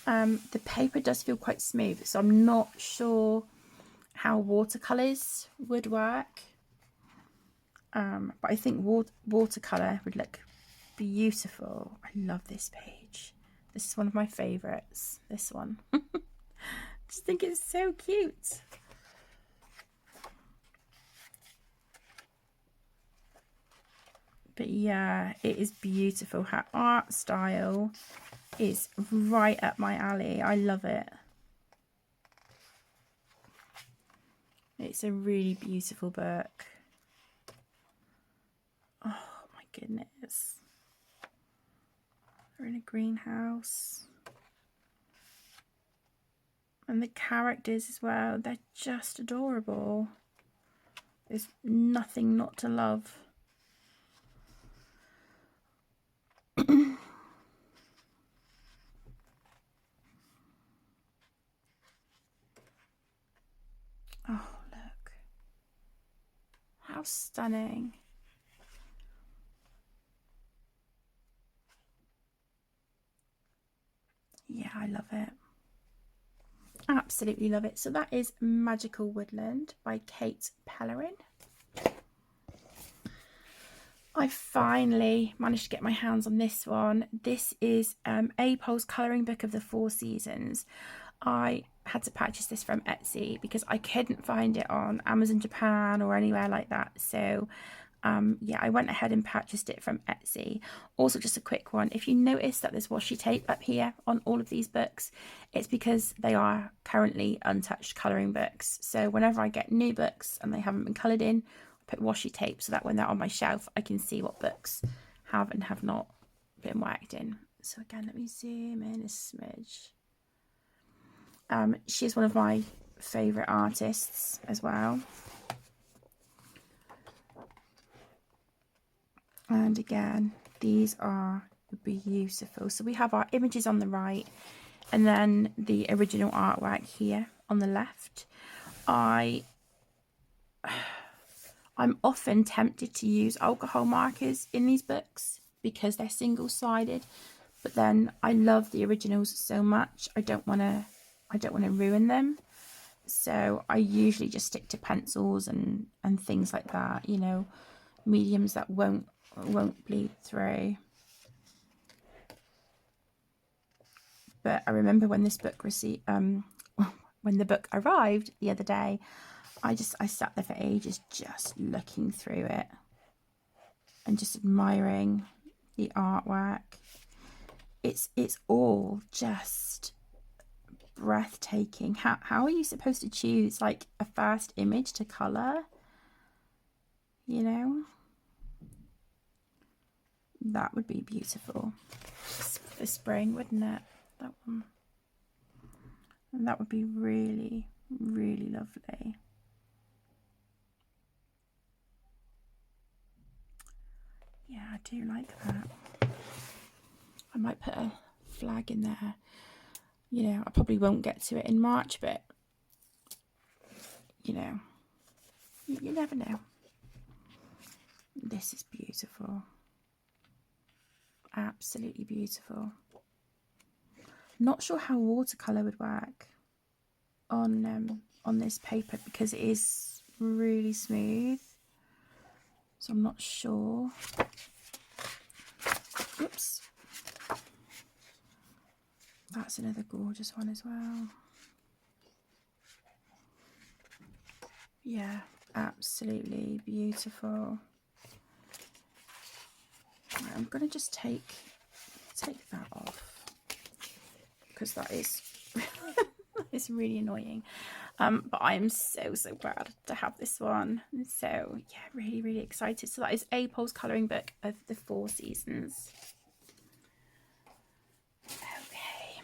The paper does feel quite smooth, so I'm not sure how watercolours would work, but I think watercolour would look beautiful. I love this page. This is one of my favourites, this one. I just think it's so cute. But yeah, it is beautiful. Her art style is right up my alley. I love it. It's a really beautiful book. Oh my goodness. We're in a greenhouse. And the characters as well, they're just adorable. There's nothing not to love. Oh, look. How stunning. I love it. Absolutely love it. So that is Magical Woodland by Kate Pellerin. I finally managed to get my hands on this one. This is APOL's colouring book of the 4 seasons. I had to purchase this from Etsy because I couldn't find it on Amazon Japan or anywhere like that. So yeah, I went ahead and purchased it from Etsy. Also, just a quick one, if you notice that there's washi tape up here on all of these books, it's because they are currently untouched colouring books. So whenever I get new books and they haven't been coloured in, I put washi tape so that when they're on my shelf I can see what books have and have not been worked in. So again, let me zoom in a smidge. She's one of my favourite artists as well. And again, these are beautiful. So we have our images on the right and then the original artwork here on the left. I'm often tempted to use alcohol markers in these books because they're single-sided, but then I love the originals so much I don't want to ruin them. So I usually just stick to pencils and things like that, you know, mediums that won't bleed through. But I remember when this book when the book arrived the other day, I sat there for ages just looking through it and just admiring the artwork. It's all just breathtaking. How are you supposed to choose like a first image to colour? You know? That would be beautiful for spring, wouldn't it? That one. And that would be really, really lovely. Yeah, I do like that. I might put a flag in there. You know, I probably won't get to it in March, but you know, you never know. This is beautiful. Absolutely beautiful. Not sure how watercolor would work on this paper because it is really smooth. So I'm not sure. Oops. That's another gorgeous one as well. Yeah, absolutely beautiful. Right, I'm going to just take that off because that is it's really annoying. But I am so glad to have this one. So yeah, really, really excited. So that is APOL's colouring book of the 4 seasons. Okay,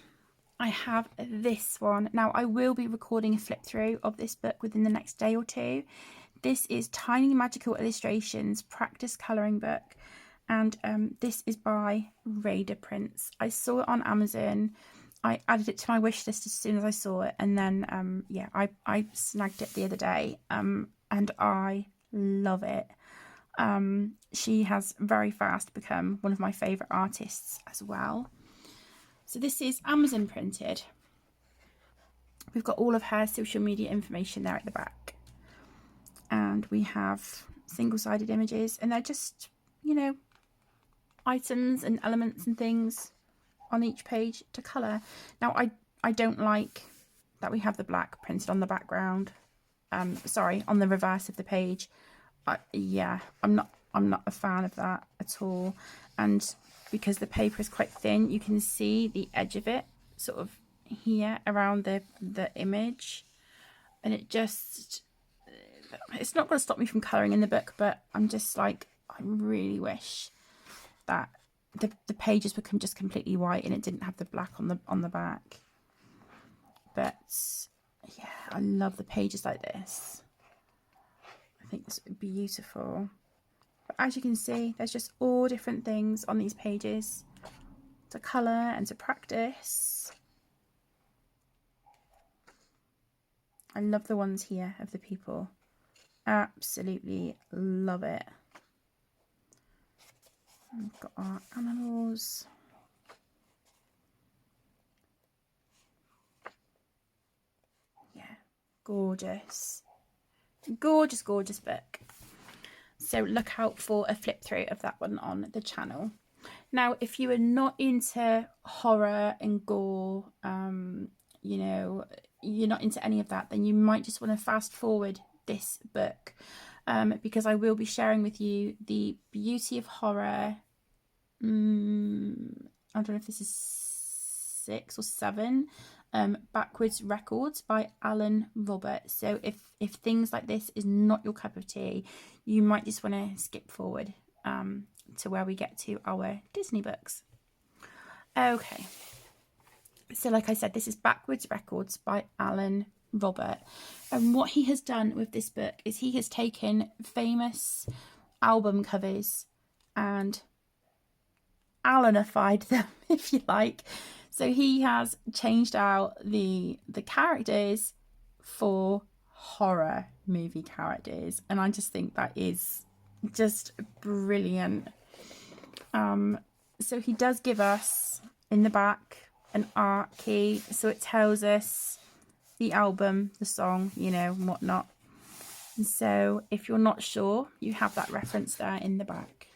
I have this one. Now I will be recording a flip through of this book within the next day or two. This is Tiny Magical Illustrations Practice Colouring Book. And this is by Raider Prints. I saw it on Amazon. I added it to my wish list as soon as I saw it. And then, yeah, I snagged it the other day. And I love it. She has very fast become one of my favourite artists as well. So this is Amazon printed. We've got all of her social media information there at the back. And we have single-sided images. And they're just, you know, items and elements and things on each page to colour. Now I don't like that we have the black printed on the background. Sorry, on the reverse of the page. Yeah, I'm not a fan of that at all. And because the paper is quite thin, you can see the edge of it sort of here around the image, and it's not going to stop me from colouring in the book, but I'm just like, I really wish that the pages become just completely white and it didn't have the black on the back. But yeah, I love the pages like this. I think this would be beautiful. But as you can see, there's just all different things on these pages to colour and to practice. I love the ones here of the people. Absolutely love it. We've got our animals. gorgeous. Gorgeous, gorgeous book. So look out for a flip through of that one on the channel. Now, if you are not into horror and gore, you know, you're not into any of that, then you might just want to fast forward this book, because I will be sharing with you The Beauty of Horror. I don't know if this is 6 or 7. Backwards Records by Alan Robert. So if things like this is not your cup of tea, you might just want to skip forward to where we get to our Disney books. Okay, so like I said, this is Backwards Records by Alan Robert, and what he has done with this book is he has taken famous album covers and Alanified them, if you like. So he has changed out the characters for horror movie characters, and I just think that is just brilliant. So he does give us in the back an art key, so it tells us the album, the song, you know, and whatnot. And so if you're not sure, you have that reference there in the back.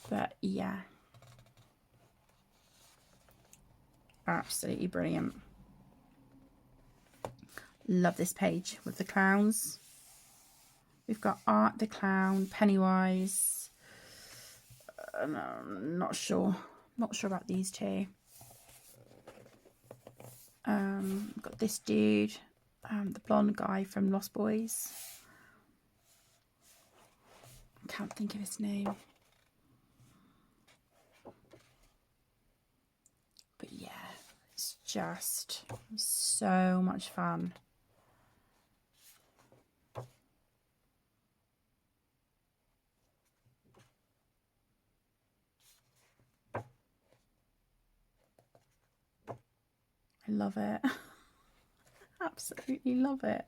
But yeah, absolutely brilliant. Love this page with the clowns. We've got Art the Clown, Pennywise. No, not sure about these two. We've got this dude, the blonde guy from Lost Boys. Can't think of his name. But yeah, it's just so much fun. I love it. Absolutely love it.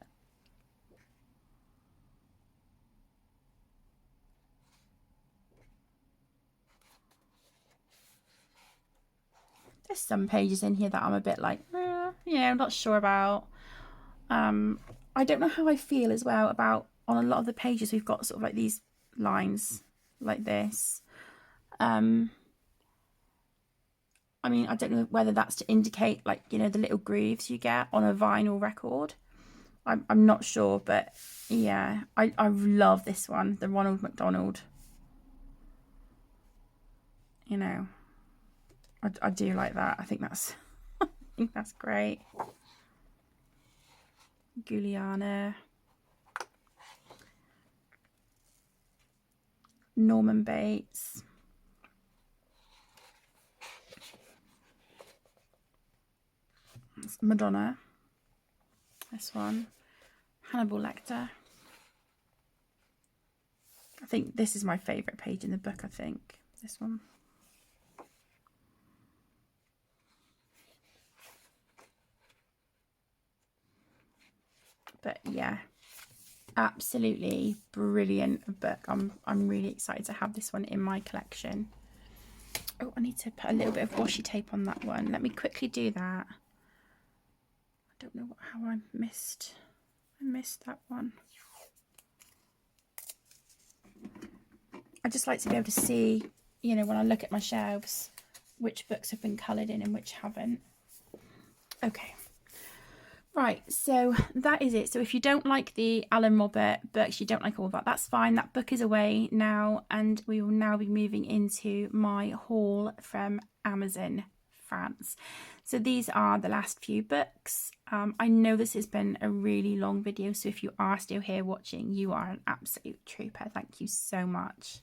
There's some pages in here that I'm a bit like, I'm not sure about. I don't know how I feel as well about, on a lot of the pages we've got sort of like these lines like this. I mean, I don't know whether that's to indicate, like, you know, the little grooves you get on a vinyl record. I'm not sure, but yeah, I love this one, the Ronald McDonald. You know, I do like that. I think that's great. Juliana, Norman Bates, Madonna, this one, Hannibal Lecter. I think this is my favourite page in the book, I think, this one. But yeah, absolutely brilliant book. I'm really excited to have this one in my collection. Oh, I need to put a little bit of washi tape on that one. Let me quickly do that. I don't know how I missed that one. I just like to be able to see, you know, when I look at my shelves, which books have been coloured in and which haven't. Okay. Right, so that is it. So if you don't like the Alan Robert books, you don't like all that, that's fine. That book is away now, and we will now be moving into my haul from Amazon France. So these are the last few books. I know this has been a really long video, so if you are still here watching, you are an absolute trooper. Thank you so much.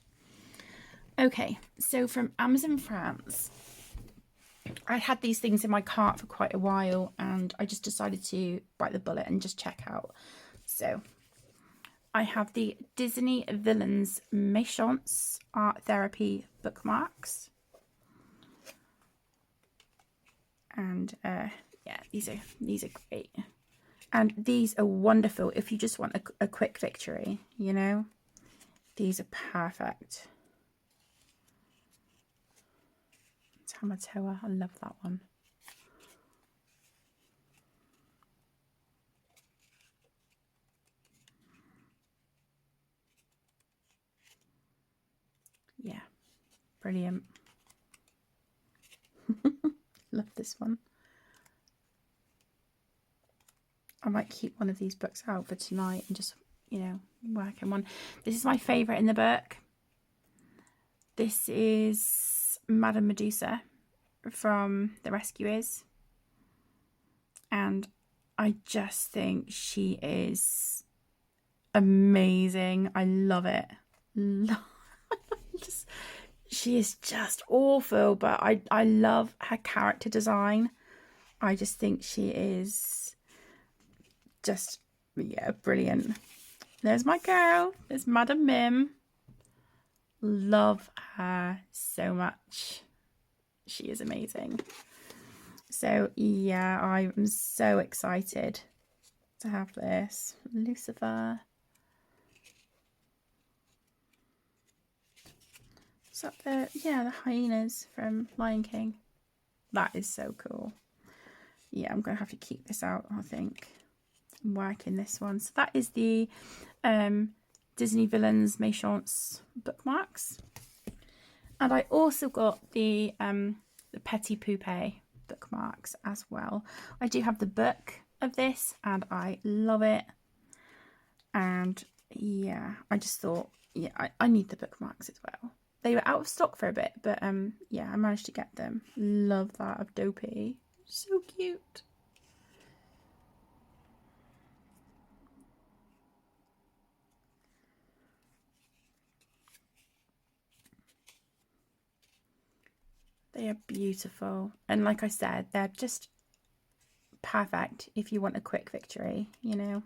Okay, so from Amazon France, I had these things in my cart for quite a while, and I just decided to bite the bullet and just check out. So I have the Disney Villains Méchants Art Therapy bookmarks. And yeah, these are great. And these are wonderful if you just want a quick victory, you know. These are perfect. Tamatoa, I love that one. Brilliant. Love this one. I might keep one of these books out for tonight and just, you know, work in one. This is my favourite in the book. This is Madame Medusa from The Rescuers. And I just think she is amazing. I love it. She is just awful, but I love her character design. I just think she is just, yeah, brilliant. There's my girl. There's Madame Mim. Love her so much. She is amazing. So yeah, I'm so excited to have this. Lucifer. What's up there? Yeah, the hyenas from Lion King. That is so cool. Yeah, I'm going to have to keep this out, I think. I'm working this one. So that is the Disney Villains Méchants bookmarks. And I also got the Petit Poupée bookmarks as well. I do have the book of this and I love it. And yeah, I just thought, yeah, I need the bookmarks as well. They were out of stock for a bit, but yeah, I managed to get them. Love that of Dopey. So cute. They are beautiful. And like I said, they're just perfect if you want a quick victory, you know.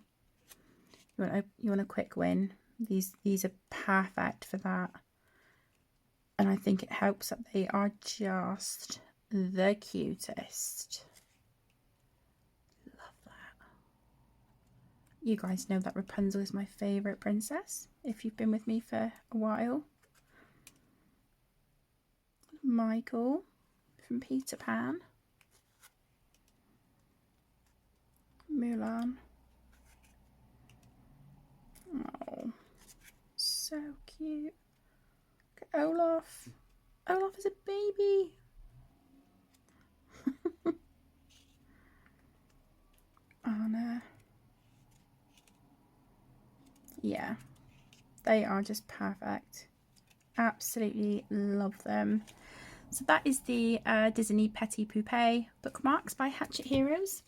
You want a quick win. These are perfect for that. And I think it helps that they are just the cutest. Love that. You guys know that Rapunzel is my favourite princess, if you've been with me for a while. Michael from Peter Pan. Mulan. Oh, so cute. Look at Olaf. Olaf is a baby. Anna. Yeah, they are just perfect. Absolutely love them. So that is the Disney Petit Poupée bookmarks by Hachette Heroes.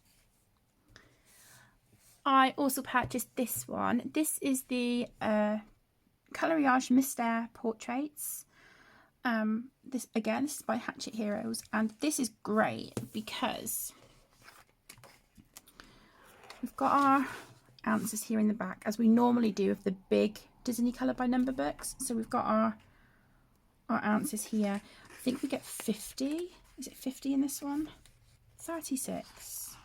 I also purchased this one. This is the Coloriage Mystère Portraits. This is by Hachette Heroes, and this is great because we've got our answers here in the back, as we normally do with the big Disney Colour by Number books. So we've got our answers here. I think we get 50. Is it 50 in this one? 36.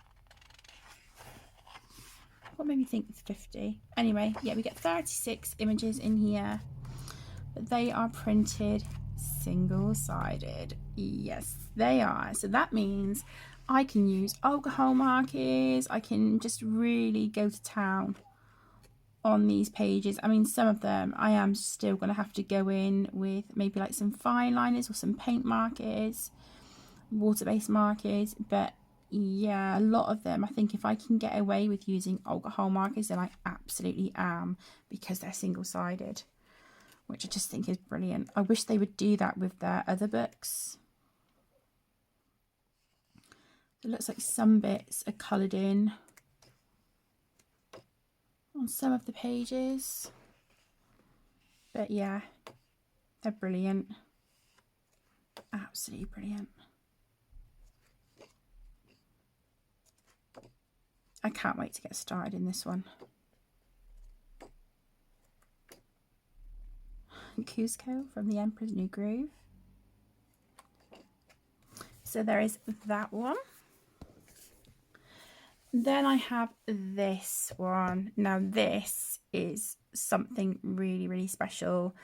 What made me think it's 50? Anyway, yeah, we get 36 images in here, but they are printed single-sided. Yes, they are. So that means I can use alcohol markers. I can just really go to town on these pages. I mean, some of them I am still going to have to go in with maybe like some fine liners or some paint markers, water-based markers, but yeah, a lot of them, I think if I can get away with using alcohol markers, then I absolutely am, because they're single-sided, which I just think is brilliant. I wish they would do that with their other books. It looks like some bits are coloured in on some of the pages, but yeah, they're brilliant. Absolutely brilliant. I can't wait to get started in this one. Kuzco from The Emperor's New Groove. So there is that one. Then I have this one. Now this is something really, really special.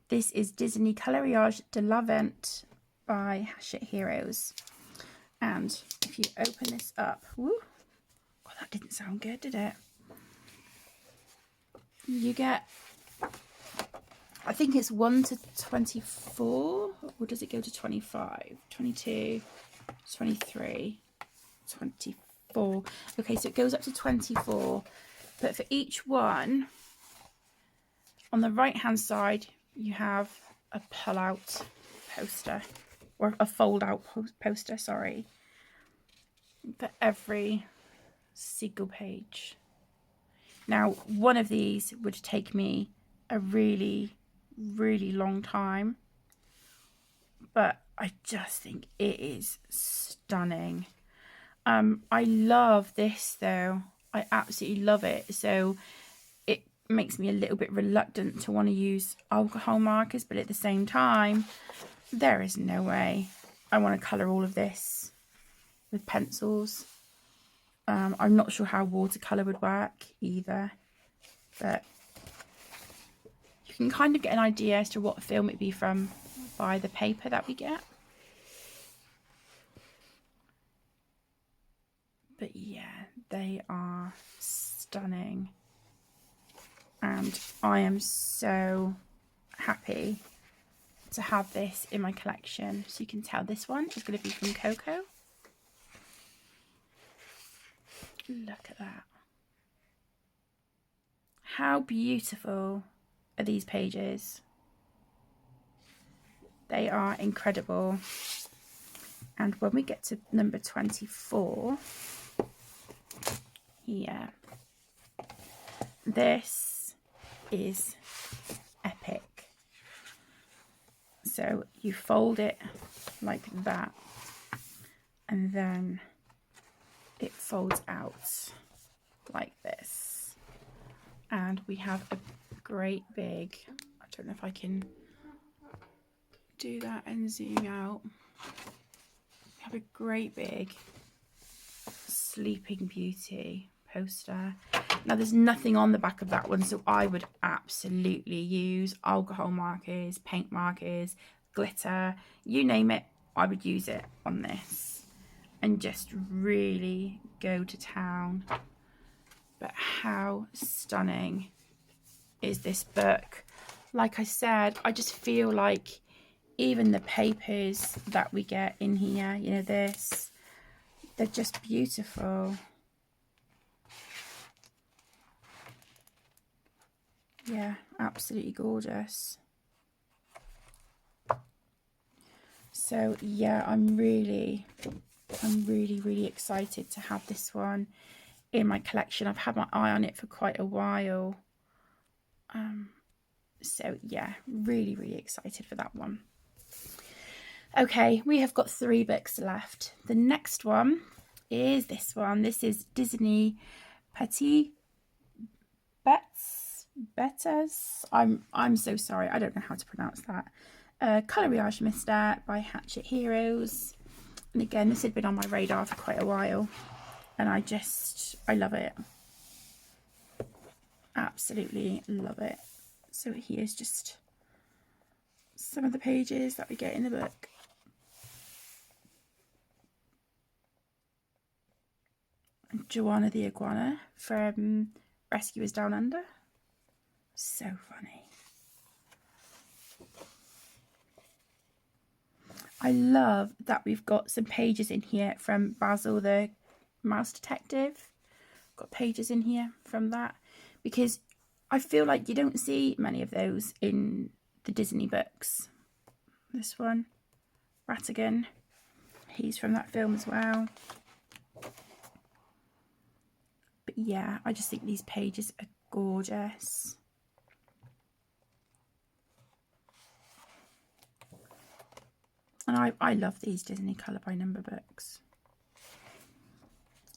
This is Disney Coloriage de l'Avent by Hachette Heroes. And if you open this up, woo, oh, that didn't sound good, did it? You get I think it's 1 to 24, or does it go to 25? 22, 23, 24. Okay, so it goes up to 24, but for each one, on the right hand side, you have a pull out poster, or a fold out poster, sorry, for every single page. Now, one of these would take me a really long time, but I just think it is stunning. I love this though. I absolutely love it. So it makes me a little bit reluctant to want to use alcohol markers, but at the same time, there is no way I want to colour all of this with pencils. I'm not sure how watercolour would work either, but you can kind of get an idea as to what film it'd be from by the paper that we get. But yeah, they are stunning, and I am so happy to have this in my collection. So you can tell this one is going to be from Coco. Look at that. How beautiful are these pages? They are incredible. And when we get to number 24, here, this is epic. So you fold it like that, and then it folds out like this, and we have a great big, I don't know if I can do that and zoom out, we have a great big Sleeping Beauty poster. Now there's nothing on the back of that one, so I would absolutely use alcohol markers, paint markers, glitter, you name it, I would use it on this and just really go to town. But how stunning is this book? Like I said, I just feel like even the papers that we get in here, you know, this, they're just beautiful. Yeah, absolutely gorgeous. So yeah, I'm really excited to have this one in my collection. I've had my eye on it for quite a while. So yeah, really excited for that one. Okay, we have got 3 books left. The next one is this one. This is Disney Petit Bêtes. I'm so sorry. I don't know how to pronounce that. Coloriage Mystère by Hachette Heroes. And again, this had been on my radar for quite a while, and I love it. Absolutely love it. So here's just some of the pages that we get in the book. Joanna the Iguana from Rescuers Down Under. So funny. I love that we've got some pages in here from Basil the Mouse Detective. Got pages in here from that, because I feel like you don't see many of those in the Disney books. This one, Ratigan, he's from that film as well. But yeah, I just think these pages are gorgeous. And I love these Disney colour by number books.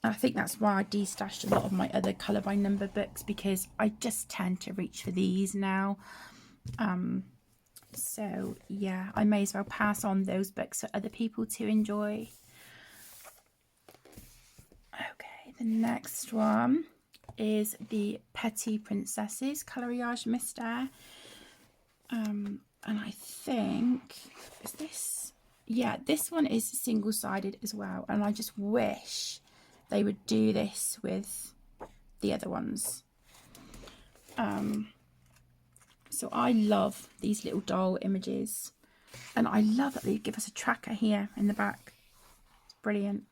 And I think that's why I destashed a lot of my other colour by number books, because I just tend to reach for these now. So yeah, I may as well pass on those books for other people to enjoy. Okay, the next one is the Petit Princesses Coloriage Mystère. And I think, is this? Yeah, this one is single-sided as well. And I just wish they would do this with the other ones. So I love these little doll images, and I love that they give us a tracker here in the back. It's brilliant.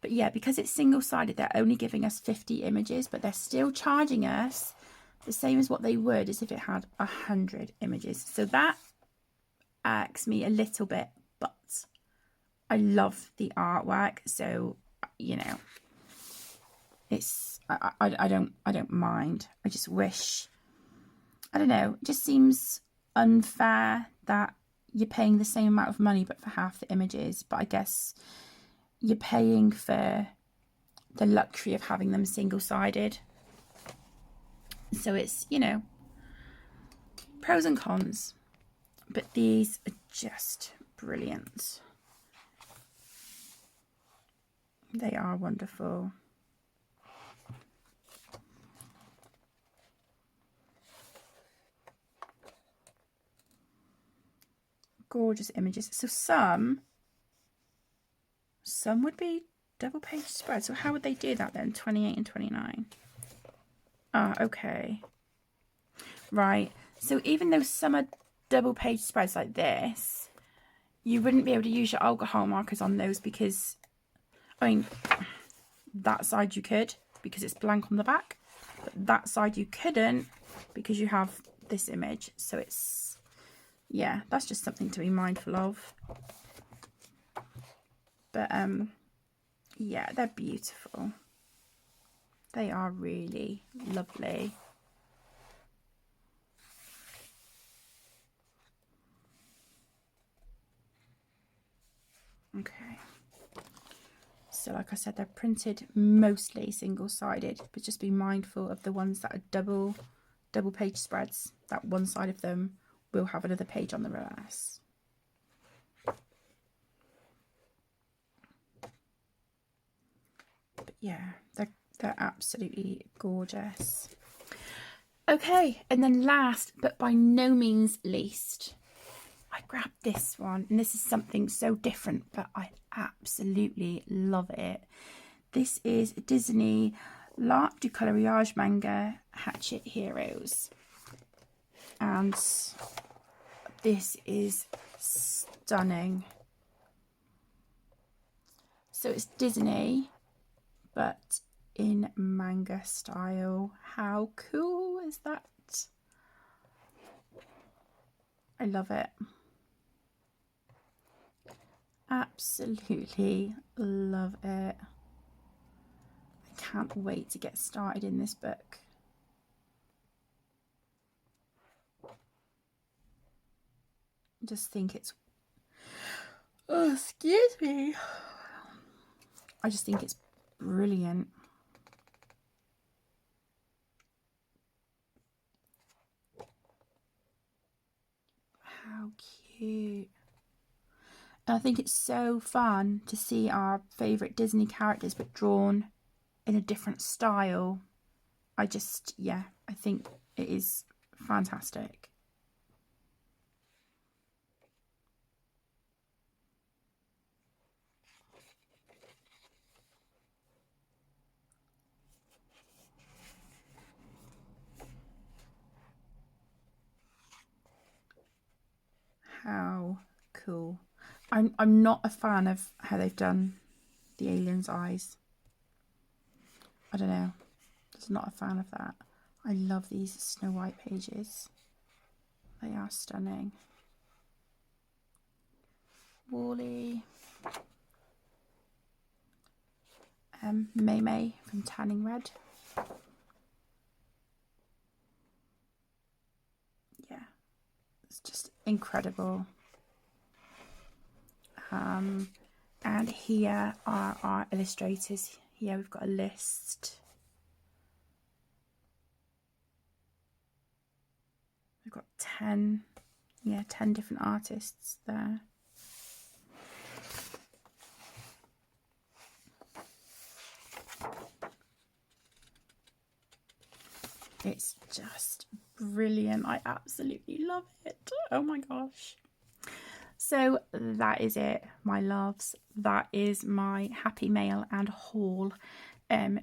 But yeah, because it's single-sided, they're only giving us 50 images, but they're still charging us the same as what they would as if it had 100 images. So that irks me a little bit, but I love the artwork. So, you know, it's I don't mind. I just wish, I don't know, it just seems unfair that you're paying the same amount of money but for half the images. But I guess you're paying for the luxury of having them single-sided. So it's, you know, pros and cons. But these are just brilliant. They are wonderful. Gorgeous images. So some would be double page spread. So how would they do that then? 28 and 29. Ah, okay. Right. So even though some are double page spreads like this, you wouldn't be able to use your alcohol markers on those because, I mean, that side you could because it's blank on the back, but that side you couldn't because you have this image. So it's, yeah, that's just something to be mindful of. But yeah, they're beautiful. They are really lovely. Okay. So like I said, they're printed mostly single-sided, but just be mindful of the ones that are double page spreads. That one side of them will have another page on the reverse. But yeah, they're absolutely gorgeous. Okay, and then last but by no means least, I grabbed this one, and this is something so different, but I absolutely love it. This is Disney L'Art du Coloriage manga Hatchet Heroes, and this is stunning. So it's Disney, but in manga style. How cool is that? I love it. Absolutely love it. I can't wait to get started in this book. I just think it's, oh, excuse me. I just think it's brilliant. How cute. And I think it's so fun to see our favourite Disney characters but drawn in a different style. I just, yeah, I think it is fantastic. How cool. I'm not a fan of how they've done the alien's eyes. I don't know. Just not a fan of that. I love these Snow White pages. They are stunning. Wally. Mei Mei from Tanning Red. Yeah, it's just incredible. And here are our illustrators. Here we've got a list. We've got 10 different artists there. It's just brilliant. I absolutely love it. Oh my gosh. So that is it, my loves. That is my Happy Mail and haul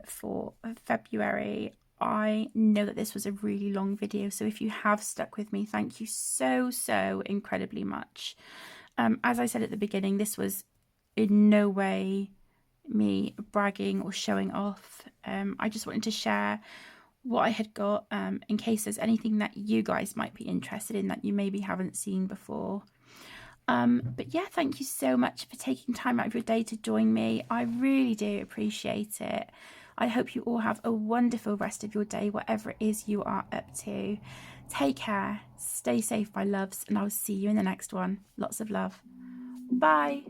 for February. I know that this was a really long video, so if you have stuck with me, thank you so incredibly much. As I said at the beginning, this was in no way me bragging or showing off. I just wanted to share what I had got in case there's anything that you guys might be interested in that you maybe haven't seen before. But yeah, thank you so much for taking time out of your day to join me. I really do appreciate it. I hope you all have a wonderful rest of your day, whatever it is you are up to. Take care, stay safe, my loves, and I'll see you in the next one. Lots of love. Bye.